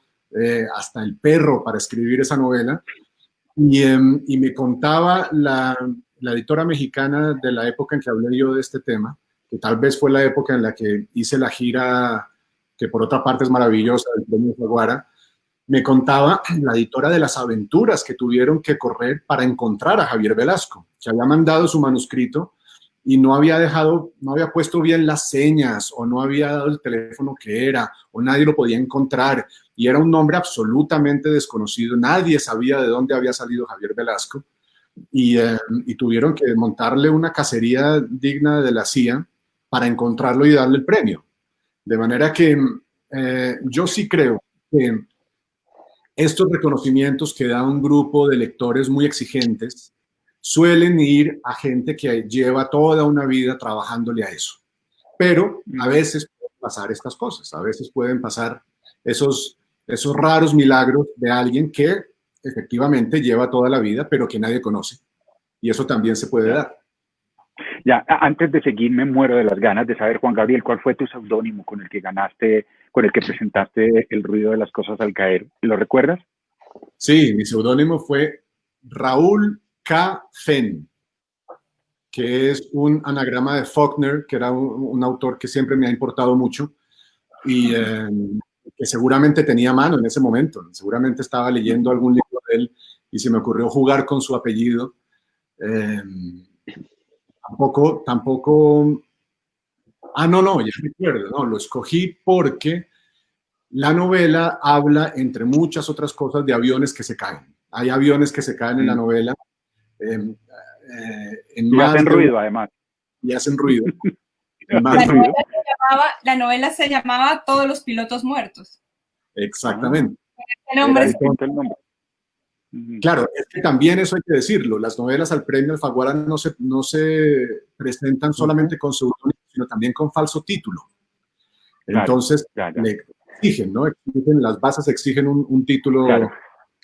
hasta el perro para escribir esa novela. Y me contaba la editora mexicana de la época en que hablé yo de este tema, que tal vez fue la época en la que hice la gira, que por otra parte es maravillosa, del premio Alfaguara. Me contaba la editora de las aventuras que tuvieron que correr para encontrar a Javier Velasco, que había mandado su manuscrito y no había puesto bien las señas, o no había dado el teléfono que era, o nadie lo podía encontrar, y era un nombre absolutamente desconocido. Nadie sabía de dónde había salido Javier Velasco, y tuvieron que montarle una cacería digna de la CIA para encontrarlo y darle el premio. De manera que yo sí creo que estos reconocimientos que da un grupo de lectores muy exigentes suelen ir a gente que lleva toda una vida trabajándole a eso. Pero a veces pueden pasar estas cosas, a veces pueden pasar esos raros milagros de alguien que efectivamente lleva toda la vida, pero que nadie conoce. Y eso también se puede dar. Ya, antes de seguir, me muero de las ganas de saber, Juan Gabriel, ¿cuál fue tu seudónimo con el que ganaste, con el que presentaste El ruido de las cosas al caer? ¿Lo recuerdas? Sí, mi seudónimo fue Raúl K. Fenn, que es un anagrama de Faulkner, que era un autor que siempre me ha importado mucho y que seguramente tenía mano en ese momento. Seguramente estaba leyendo algún libro de él y se me ocurrió jugar con su apellido. Tampoco. No, ya recuerdo, no, lo escogí porque la novela habla, entre muchas otras cosas, de aviones que se caen. Hay aviones que se caen en la novela. Y hacen ruido, además. Y hacen ruido. La novela se llamaba Todos los pilotos muertos. Exactamente. El nombre Claro, es que también eso hay que decirlo. Las novelas al premio Alfaguara no se presentan solamente con seudónimo, sino también con falso título. Entonces, le exigen, ¿no? Las bases exigen un título,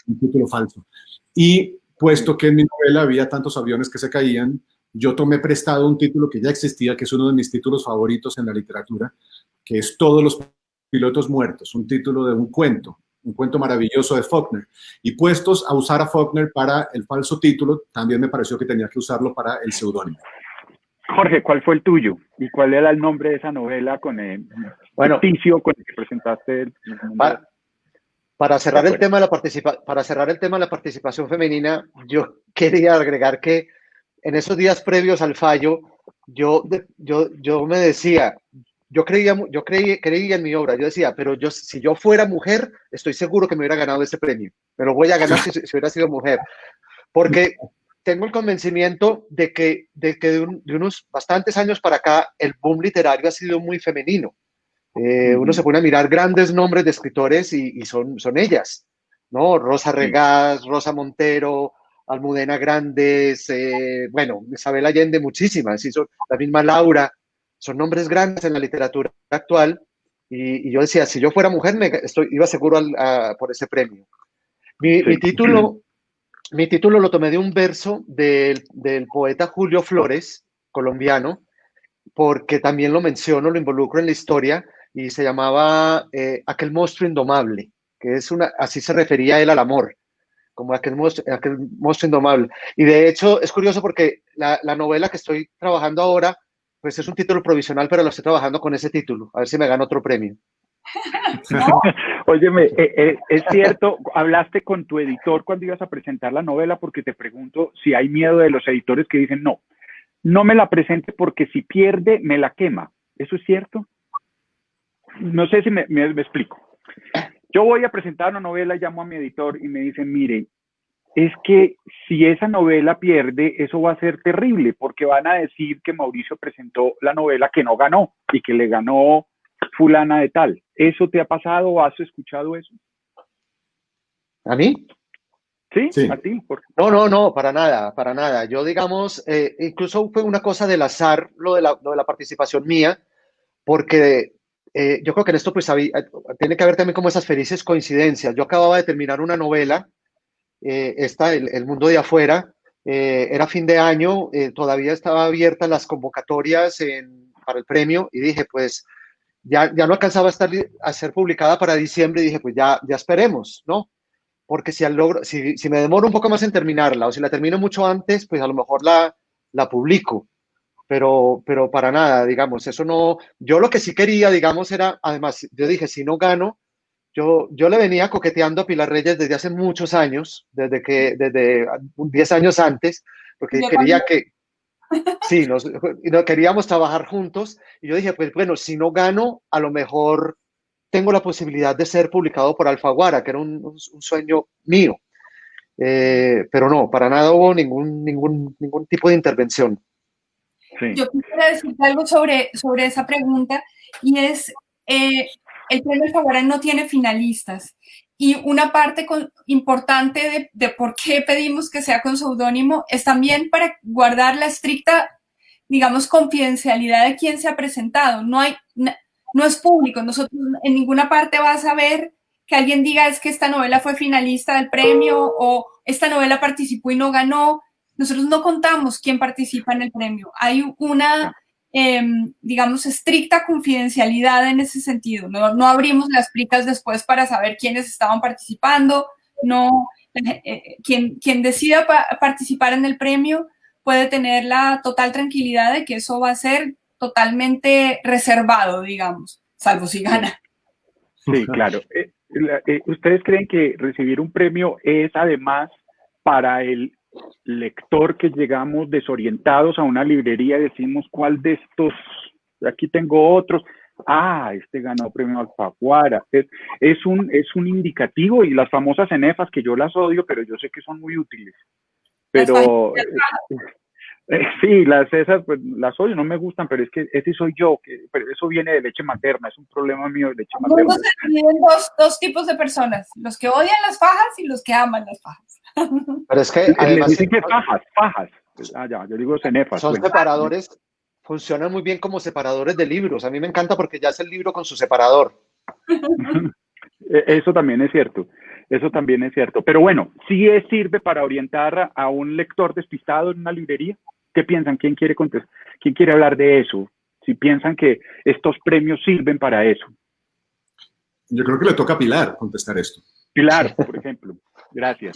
un título falso. Y puesto que en mi novela había tantos aviones que se caían, yo tomé prestado un título que ya existía, que es uno de mis títulos favoritos en la literatura, que es Todos los pilotos muertos, un título de un cuento maravilloso de Faulkner. Y puestos a usar a Faulkner para el falso título, también me pareció que tenía que usarlo para el seudónimo. Jorge, ¿cuál fue el tuyo? ¿Y cuál era el nombre de esa novela con el ficticio con el que presentaste? Para cerrar el tema de la participación femenina, yo quería agregar que en esos días previos al fallo, yo me decía, yo creía en mi obra, yo decía, pero si yo fuera mujer, estoy seguro que me hubiera ganado ese premio. Me lo voy a ganar si hubiera sido mujer. Porque tengo el convencimiento de que de unos bastantes años para acá, el boom literario ha sido muy femenino. Uno se pone a mirar grandes nombres de escritores y son ellas, ¿no? Rosa Regás, Rosa Montero, Almudena Grandes, Isabel Allende, muchísimas, y son la misma Laura, son nombres grandes en la literatura actual, y yo decía, si yo fuera mujer, iba seguro por ese premio. Mi título lo tomé de un verso del poeta Julio Flores, colombiano, porque también lo menciono, lo involucro en la historia, y se llamaba Aquel monstruo indomable, que así se refería él al amor, como aquel monstruo indomable. Y de hecho es curioso porque la novela que estoy trabajando ahora, pues es un título provisional, pero lo estoy trabajando con ese título, a ver si me gano otro premio. ¿No? Óyeme, es cierto, hablaste con tu editor cuando ibas a presentar la novela, porque te pregunto si hay miedo de los editores que dicen, no me la presente porque si pierde, me la quema. ¿Eso es cierto? No sé si me explico. Yo voy a presentar una novela, llamo a mi editor y me dicen, mire, es que si esa novela pierde, eso va a ser terrible, porque van a decir que Mauricio presentó la novela que no ganó y que le ganó fulana de tal. ¿Eso te ha pasado o has escuchado eso? ¿A mí? Sí. ¿A ti? No, para nada. Yo, digamos, incluso fue una cosa del azar lo de la participación mía, porque yo creo que en esto pues tiene que haber también como esas felices coincidencias. Yo acababa de terminar una novela, El mundo de afuera, era fin de año, todavía estaba abiertas las convocatorias para el premio, y dije, pues ya no alcanzaba a ser publicada para diciembre, y dije, pues ya esperemos, ¿no? Porque si me demoro un poco más en terminarla, o si la termino mucho antes, pues a lo mejor la publico. Pero para nada, digamos, eso no. Yo lo que sí quería, digamos, era, además, yo dije, si no gano, yo le venía coqueteando a Pilar Reyes desde hace muchos años, desde 10 años antes, porque quería que, sí, nos queríamos trabajar juntos, y yo dije, pues bueno, si no gano, a lo mejor tengo la posibilidad de ser publicado por Alfaguara, que era un sueño mío. Pero no, para nada hubo ningún tipo de intervención. Sí. Yo quisiera decirte algo sobre esa pregunta, y es, el premio Alfaguara no tiene finalistas, y una parte importante de por qué pedimos que sea con seudónimo es también para guardar la estricta, digamos, confidencialidad de quién se ha presentado. No es público, nosotros en ninguna parte vas a ver que alguien diga es que esta novela fue finalista del premio o esta novela participó y no ganó. Nosotros no contamos quién participa en el premio. Hay una, digamos, estricta confidencialidad en ese sentido. No abrimos las plicas después para saber quiénes estaban participando. No, quien decida participar en el premio puede tener la total tranquilidad de que eso va a ser totalmente reservado, digamos, salvo si gana. Sí, claro. ¿Ustedes creen que recibir un premio es además para el lector que llegamos desorientados a una librería y decimos cuál de estos, aquí tengo otros, este ganó premio Alfaguara? Es un indicativo, y las famosas cenefas, que yo las odio, pero yo sé que son muy útiles. Pero sí, esas pues, las odio, no me gustan, pero es que ese soy yo, pero eso viene de leche materna, es un problema mío de leche materna. Se dividen dos tipos de personas, los que odian las fajas y los que aman las fajas. Pero es que además... dicen que fajas. Yo digo cenefas. Son separadores, funcionan muy bien como separadores de libros. A mí me encanta porque ya es el libro con su separador. Eso también es cierto. Pero bueno, ¿sí sirve para orientar a un lector despistado en una librería? ¿Qué piensan? ¿Quién quiere contestar? ¿Quién quiere hablar de eso? Si piensan que estos premios sirven para eso. Yo creo que le toca a Pilar contestar esto. Pilar, por ejemplo. Gracias.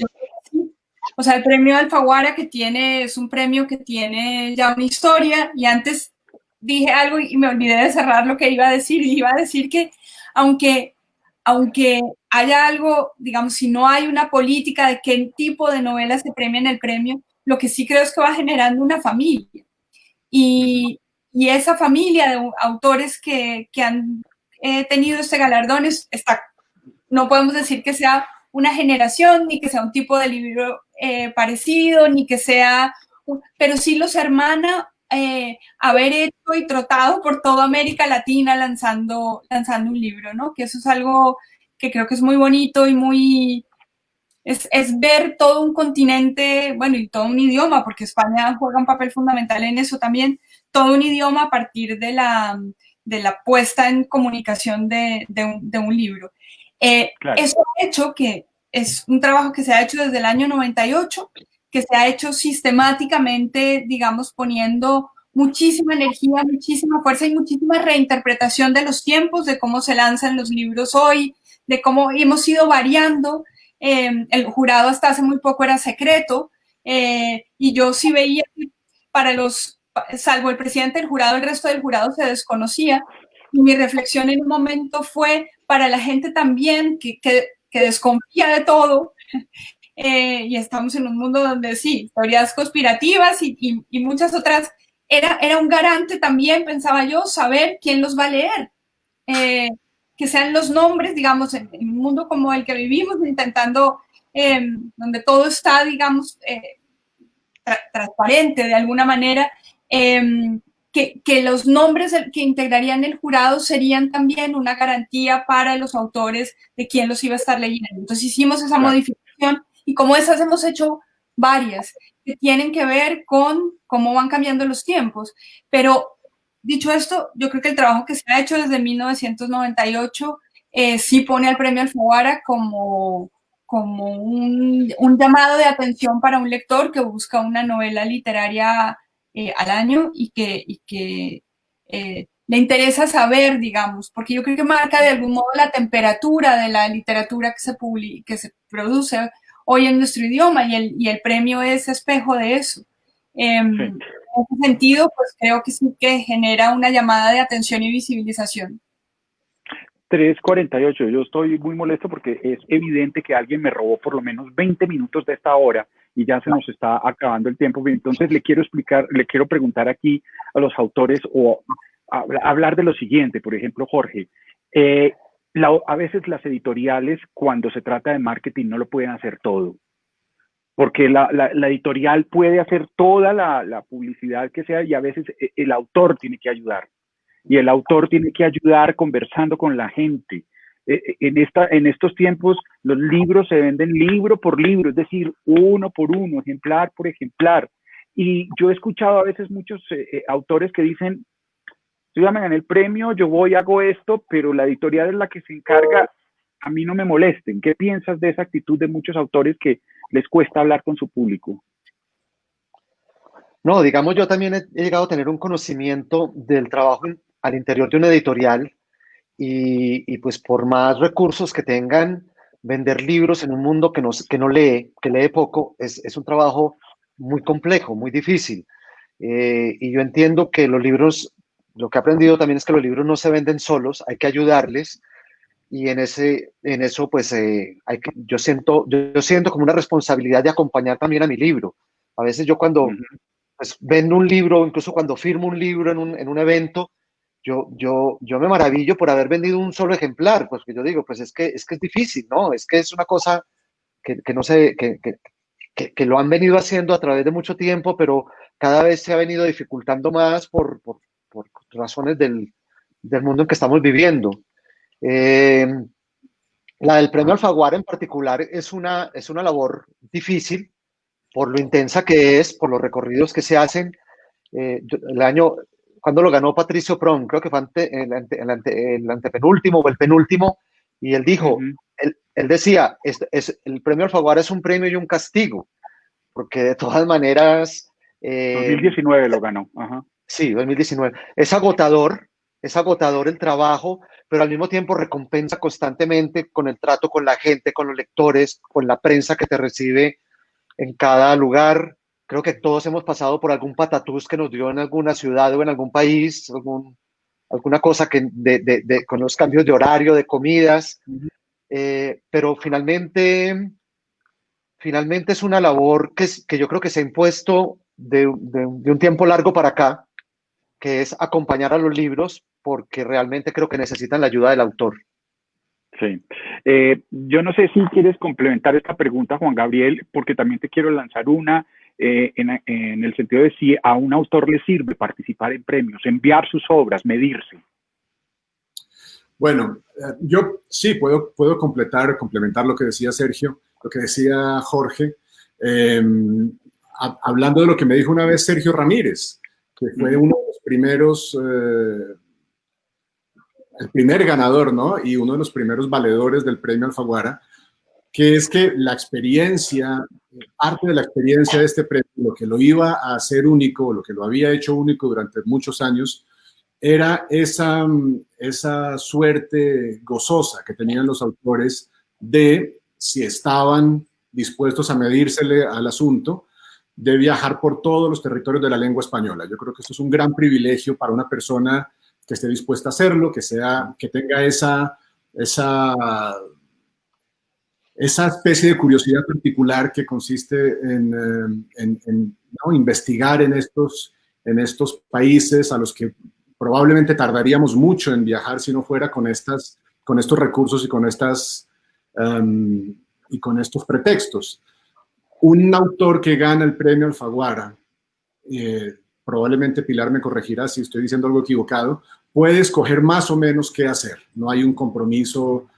O sea, el premio Alfaguara es un premio que tiene ya una historia, y antes dije algo y me olvidé de cerrar lo que iba a decir. Iba a decir que aunque haya algo, digamos, si no hay una política de qué tipo de novelas se premia en el premio, lo que sí creo es que va generando una familia. Y esa familia de autores que han tenido este galardón no podemos decir que sea una generación, ni que sea un tipo de libro parecido, ni que sea, pero sí los hermana haber hecho y trotado por toda América Latina lanzando un libro, ¿no? Que eso es algo que creo que es muy bonito y muy... Es ver todo un continente, bueno, y todo un idioma, porque España juega un papel fundamental en eso también, todo un idioma a partir de la puesta en comunicación de un libro. Claro. Eso ha hecho que es un trabajo que se ha hecho desde el año 98, que se ha hecho sistemáticamente, digamos, poniendo muchísima energía, muchísima fuerza y muchísima reinterpretación de los tiempos, de cómo se lanzan los libros hoy, de cómo hemos ido variando. El jurado hasta hace muy poco era secreto, y yo sí veía que salvo el presidente del jurado, el resto del jurado se desconocía, y mi reflexión en un momento fue para la gente también que desconfía de todo, y estamos en un mundo donde sí, teorías conspirativas y muchas otras, era un garante también, pensaba yo, saber quién los va a leer, que sean los nombres, digamos, en un mundo como el que vivimos, intentando, donde todo está, digamos, transparente de alguna manera, que los nombres que integrarían el jurado serían también una garantía para los autores de quién los iba a estar leyendo. Entonces hicimos esa modificación, y como esas hemos hecho varias que tienen que ver con cómo van cambiando los tiempos. Pero dicho esto, yo creo que el trabajo que se ha hecho desde 1998 sí pone al premio Alfaguara como un llamado de atención para un lector que busca una novela literaria al año y que le interesa saber, digamos, porque yo creo que marca de algún modo la temperatura de la literatura que se produce hoy en nuestro idioma, y el premio es espejo de eso. En ese sentido, pues creo que sí que genera una llamada de atención y visibilización. 3:48, yo estoy muy molesto porque es evidente que alguien me robó por lo menos 20 minutos de esta hora y ya se nos está acabando el tiempo. Entonces le quiero preguntar aquí a los autores, o hablar de lo siguiente. Por ejemplo, Jorge, a veces las editoriales, cuando se trata de marketing, no lo pueden hacer todo, porque la editorial puede hacer toda la publicidad que sea, y a veces el autor tiene que ayudar. Y el autor tiene que ayudar conversando con la gente. En estos tiempos, los libros se venden libro por libro, es decir, uno por uno, ejemplar por ejemplar. Y yo he escuchado a veces muchos autores que dicen: yo ya me gané el premio, yo voy, hago esto, pero la editorial es la que se encarga, a mí no me molesten. ¿Qué piensas de esa actitud de muchos autores que les cuesta hablar con su público? No, digamos, yo también he llegado a tener un conocimiento del trabajo al interior de una editorial, y pues por más recursos que tengan, vender libros en un mundo que no lee, que lee poco, es un trabajo muy complejo, muy difícil. Y yo entiendo que los libros, lo que he aprendido también es que los libros no se venden solos, hay que ayudarles. Y en eso, pues, yo siento como una responsabilidad de acompañar también a mi libro. A veces yo cuando Ujú. pues, vendo un libro, incluso cuando firmo un libro en un evento, yo me maravillo por haber vendido un solo ejemplar, pues que yo digo, pues es que es difícil, ¿no? Es que es una cosa que no sé, que lo han venido haciendo a través de mucho tiempo, pero cada vez se ha venido dificultando más por razones del mundo en que estamos viviendo. Eh, la del premio Alfaguara en particular es una labor difícil por lo intensa que es, por los recorridos que se hacen. El año, cuando lo ganó Patricio Pron, creo que fue el antepenúltimo o el penúltimo, y él dijo, Ujú. él decía, el premio Alfaguara es un premio y un castigo, porque de todas maneras, eh, 2019 lo ganó. Ajá. sí, 2019, es agotador el trabajo, pero al mismo tiempo recompensa constantemente con el trato con la gente, con los lectores, con la prensa que te recibe en cada lugar. Creo que todos hemos pasado por algún patatús que nos dio en alguna ciudad o en algún país, alguna cosa con los cambios de horario, de comidas, Ujú. pero finalmente es una labor que yo creo que se ha impuesto de un tiempo largo para acá, que es acompañar a los libros porque realmente creo que necesitan la ayuda del autor. Sí. Yo no sé si quieres complementar esta pregunta, Juan Gabriel, porque también te quiero lanzar una en el sentido de si a un autor le sirve participar en premios, enviar sus obras, medirse. Bueno, yo sí puedo complementar lo que decía Sergio, lo que decía Jorge, eh, hablando de lo que me dijo una vez Sergio Ramírez, que fue uno de los primeros, el primer ganador, ¿no? Y uno de los primeros valedores del premio Alfaguara, que es que la experiencia, parte de la experiencia de este premio, lo que lo iba a hacer único, lo que lo había hecho único durante muchos años, era esa suerte gozosa que tenían los autores de, si estaban dispuestos a medírsele al asunto, de viajar por todos los territorios de la lengua española. Yo creo que esto es un gran privilegio para una persona que esté dispuesta a hacerlo, que tenga esa especie de curiosidad particular que consiste ¿no? investigar en estos países a los que probablemente tardaríamos mucho en viajar si no fuera con estos recursos y con estos pretextos. Un autor que gana el premio Alfaguara, probablemente Pilar me corregirá si estoy diciendo algo equivocado, puede escoger más o menos qué hacer. No hay un compromiso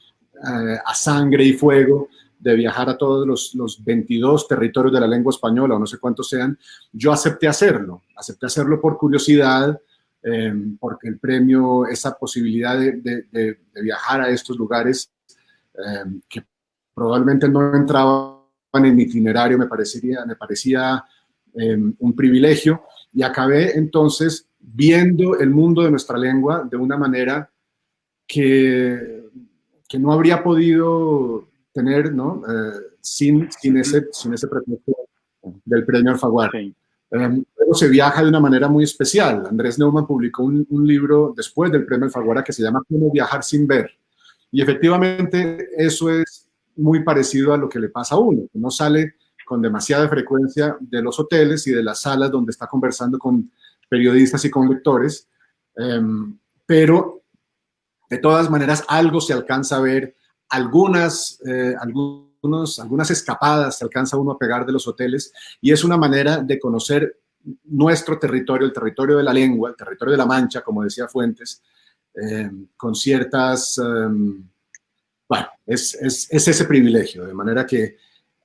a sangre y fuego de viajar a todos los 22 territorios de la lengua española, o no sé cuántos sean. Yo acepté hacerlo por curiosidad, porque el premio, esa posibilidad de viajar a estos lugares que probablemente no entraban en mi itinerario, me parecía un privilegio, y acabé entonces viendo el mundo de nuestra lengua de una manera que no habría podido tener, ¿no? sin ese pretexto del premio Alfaguara. Sí. Pero se viaja de una manera muy especial. Andrés Neumann publicó un libro después del premio Alfaguara que se llama Cómo viajar sin ver. Y efectivamente eso es muy parecido a lo que le pasa a uno, que no sale con demasiada frecuencia de los hoteles y de las salas donde está conversando con periodistas y con lectores, pero de todas maneras algo se alcanza a ver, algunas escapadas se alcanza uno a pegar de los hoteles, y es una manera de conocer nuestro territorio, el territorio de la lengua, el territorio de la Mancha, como decía Fuentes, con ciertas... bueno, es ese privilegio, de manera que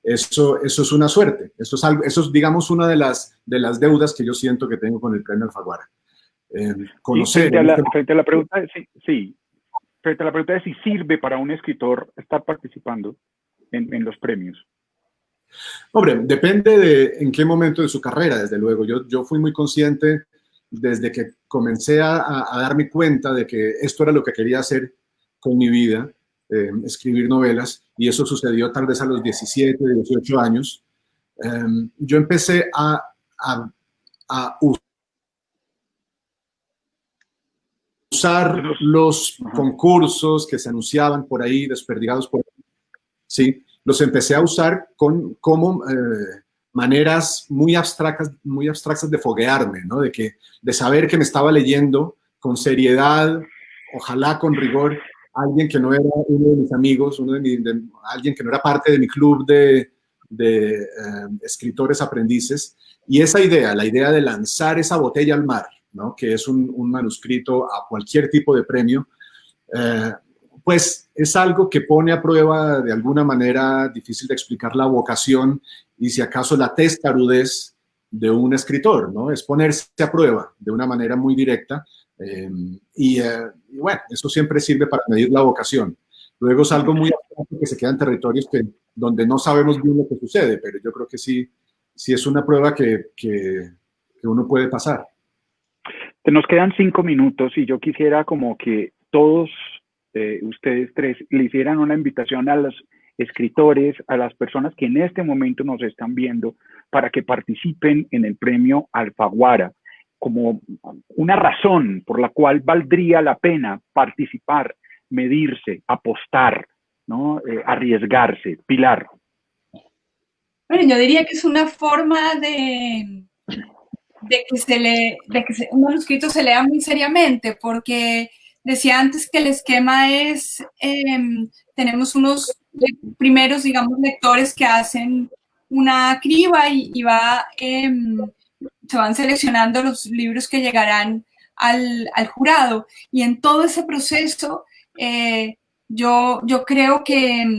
eso es una suerte, eso es digamos, una de las deudas que yo siento que tengo con el premio Alfaguara. Conocer... Frente a la pregunta, frente a la pregunta de si sirve para un escritor estar participando en los premios. Hombre, depende de en qué momento de su carrera, desde luego. Yo fui muy consciente desde que comencé a darme cuenta de que esto era lo que quería hacer con mi vida, escribir novelas, y eso sucedió tal vez a los 17, 18 años. Yo empecé a usar los concursos que se anunciaban por ahí, desperdigados por ahí, ¿sí? Los empecé a usar como maneras muy abstractas de foguearme, ¿no? De saber que me estaba leyendo con seriedad, ojalá con rigor, alguien que no era uno de mis amigos, alguien que no era parte de mi club de escritores aprendices. Y esa idea, la idea de lanzar esa botella al mar, ¿no? Que es un manuscrito a cualquier tipo de premio, pues es algo que pone a prueba de alguna manera difícil de explicar la vocación y si acaso la testarudez de un escritor, ¿no? Es ponerse a prueba de una manera muy directa y bueno, eso siempre sirve para medir la vocación. Luego es algo muy abstracto que se queda en territorios donde no sabemos bien lo que sucede, pero yo creo que sí es una prueba que uno puede pasar. Nos quedan 5 minutos y yo quisiera como que todos ustedes tres le hicieran una invitación a los escritores, a las personas que en este momento nos están viendo, para que participen en el premio Alfaguara, como una razón por la cual valdría la pena participar, medirse, apostar, ¿no? Arriesgarse. Pilar. Bueno, yo diría que es una forma de que un manuscrito se lea muy seriamente, porque decía antes que el esquema es, tenemos unos primeros, digamos, lectores que hacen una criba y se van seleccionando los libros que llegarán al jurado. Y en todo ese proceso, yo creo que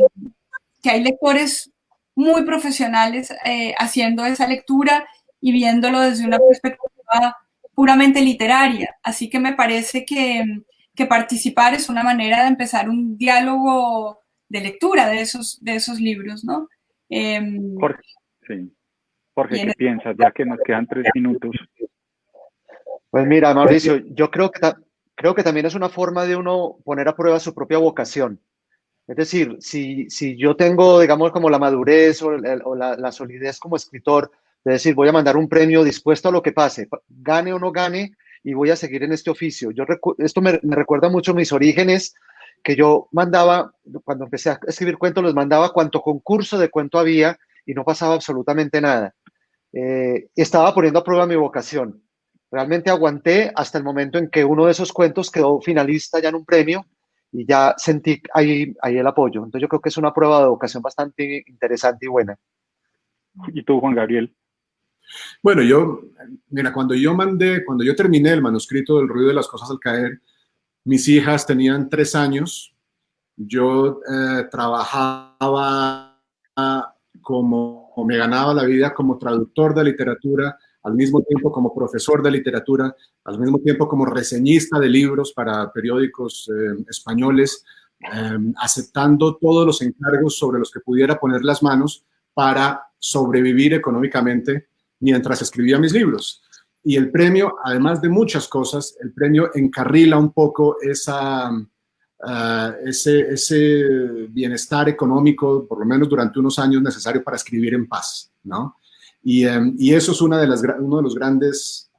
hay lectores muy profesionales haciendo esa lectura y viéndolo desde una perspectiva puramente literaria. Así que me parece que participar es una manera de empezar un diálogo de lectura de esos libros, ¿no? Jorge, sí. Jorge, ¿qué piensas? Ya que nos quedan 3 minutos. Pues mira, Mauricio, yo creo que también es una forma de uno poner a prueba su propia vocación. Es decir, si yo tengo, digamos, como la madurez o la solidez como escritor, de decir, voy a mandar un premio dispuesto a lo que pase, gane o no gane, y voy a seguir en este oficio. Esto me recuerda mucho a mis orígenes, que yo mandaba, cuando empecé a escribir cuentos, los mandaba cuanto concurso de cuento había y no pasaba absolutamente nada. Estaba poniendo a prueba mi vocación. Realmente aguanté hasta el momento en que uno de esos cuentos quedó finalista ya en un premio y ya sentí ahí el apoyo. Entonces yo creo que es una prueba de vocación bastante interesante y buena. ¿Y tú, Juan Gabriel? Bueno, mira, cuando yo terminé el manuscrito del ruido de las cosas al caer, mis hijas tenían 3 años, yo trabajaba me ganaba la vida como traductor de literatura, al mismo tiempo como profesor de literatura, al mismo tiempo como reseñista de libros para periódicos españoles, aceptando todos los encargos sobre los que pudiera poner las manos para sobrevivir económicamente mientras escribía mis libros. Y el premio, además de muchas cosas, el premio encarrila un poco ese bienestar económico, por lo menos durante unos años, necesario para escribir en paz, ¿no? Y eso es uno de los grandes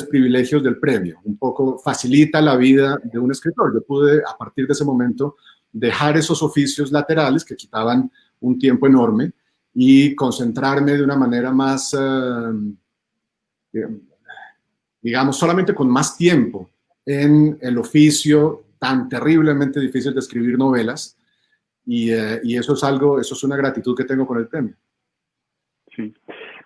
privilegios del premio. Un poco facilita la vida de un escritor. Yo pude, a partir de ese momento, dejar esos oficios laterales que quitaban un tiempo enorme y concentrarme de una manera más, digamos, solamente con más tiempo en el oficio tan terriblemente difícil de escribir novelas, y eso es una gratitud que tengo con el premio. Sí.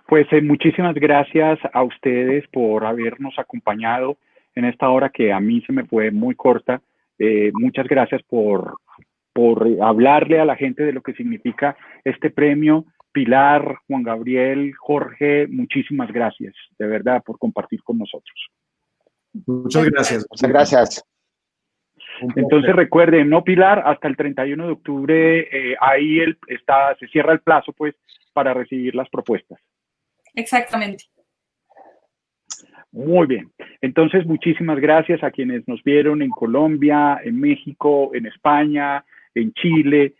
Pues muchísimas gracias a ustedes por habernos acompañado en esta hora que a mí se me fue muy corta. Muchas gracias por hablarle a la gente de lo que significa este premio. Pilar, Juan Gabriel, Jorge, muchísimas gracias, de verdad, por compartir con nosotros. Muchas gracias. Muchas gracias. Entonces recuerden, no, Pilar, hasta el 31 de octubre ahí se cierra el plazo pues para recibir las propuestas. Exactamente. Muy bien. Entonces, muchísimas gracias a quienes nos vieron en Colombia, en México, en España, en Chile,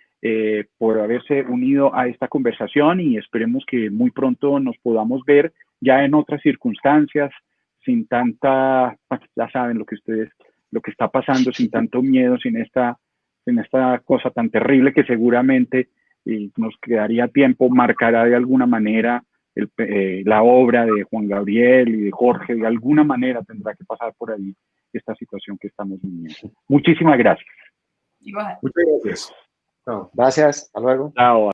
por haberse unido a esta conversación, y esperemos que muy pronto nos podamos ver ya en otras circunstancias, sin tanta, ya saben lo que está pasando, sin tanto miedo, sin esta cosa tan terrible que seguramente nos quedaría tiempo, marcará de alguna manera la obra de Juan Gabriel y de Jorge, de alguna manera tendrá que pasar por ahí esta situación que estamos viviendo. Muchísimas gracias. Muchas gracias. Chao. Gracias, hasta luego. Chao.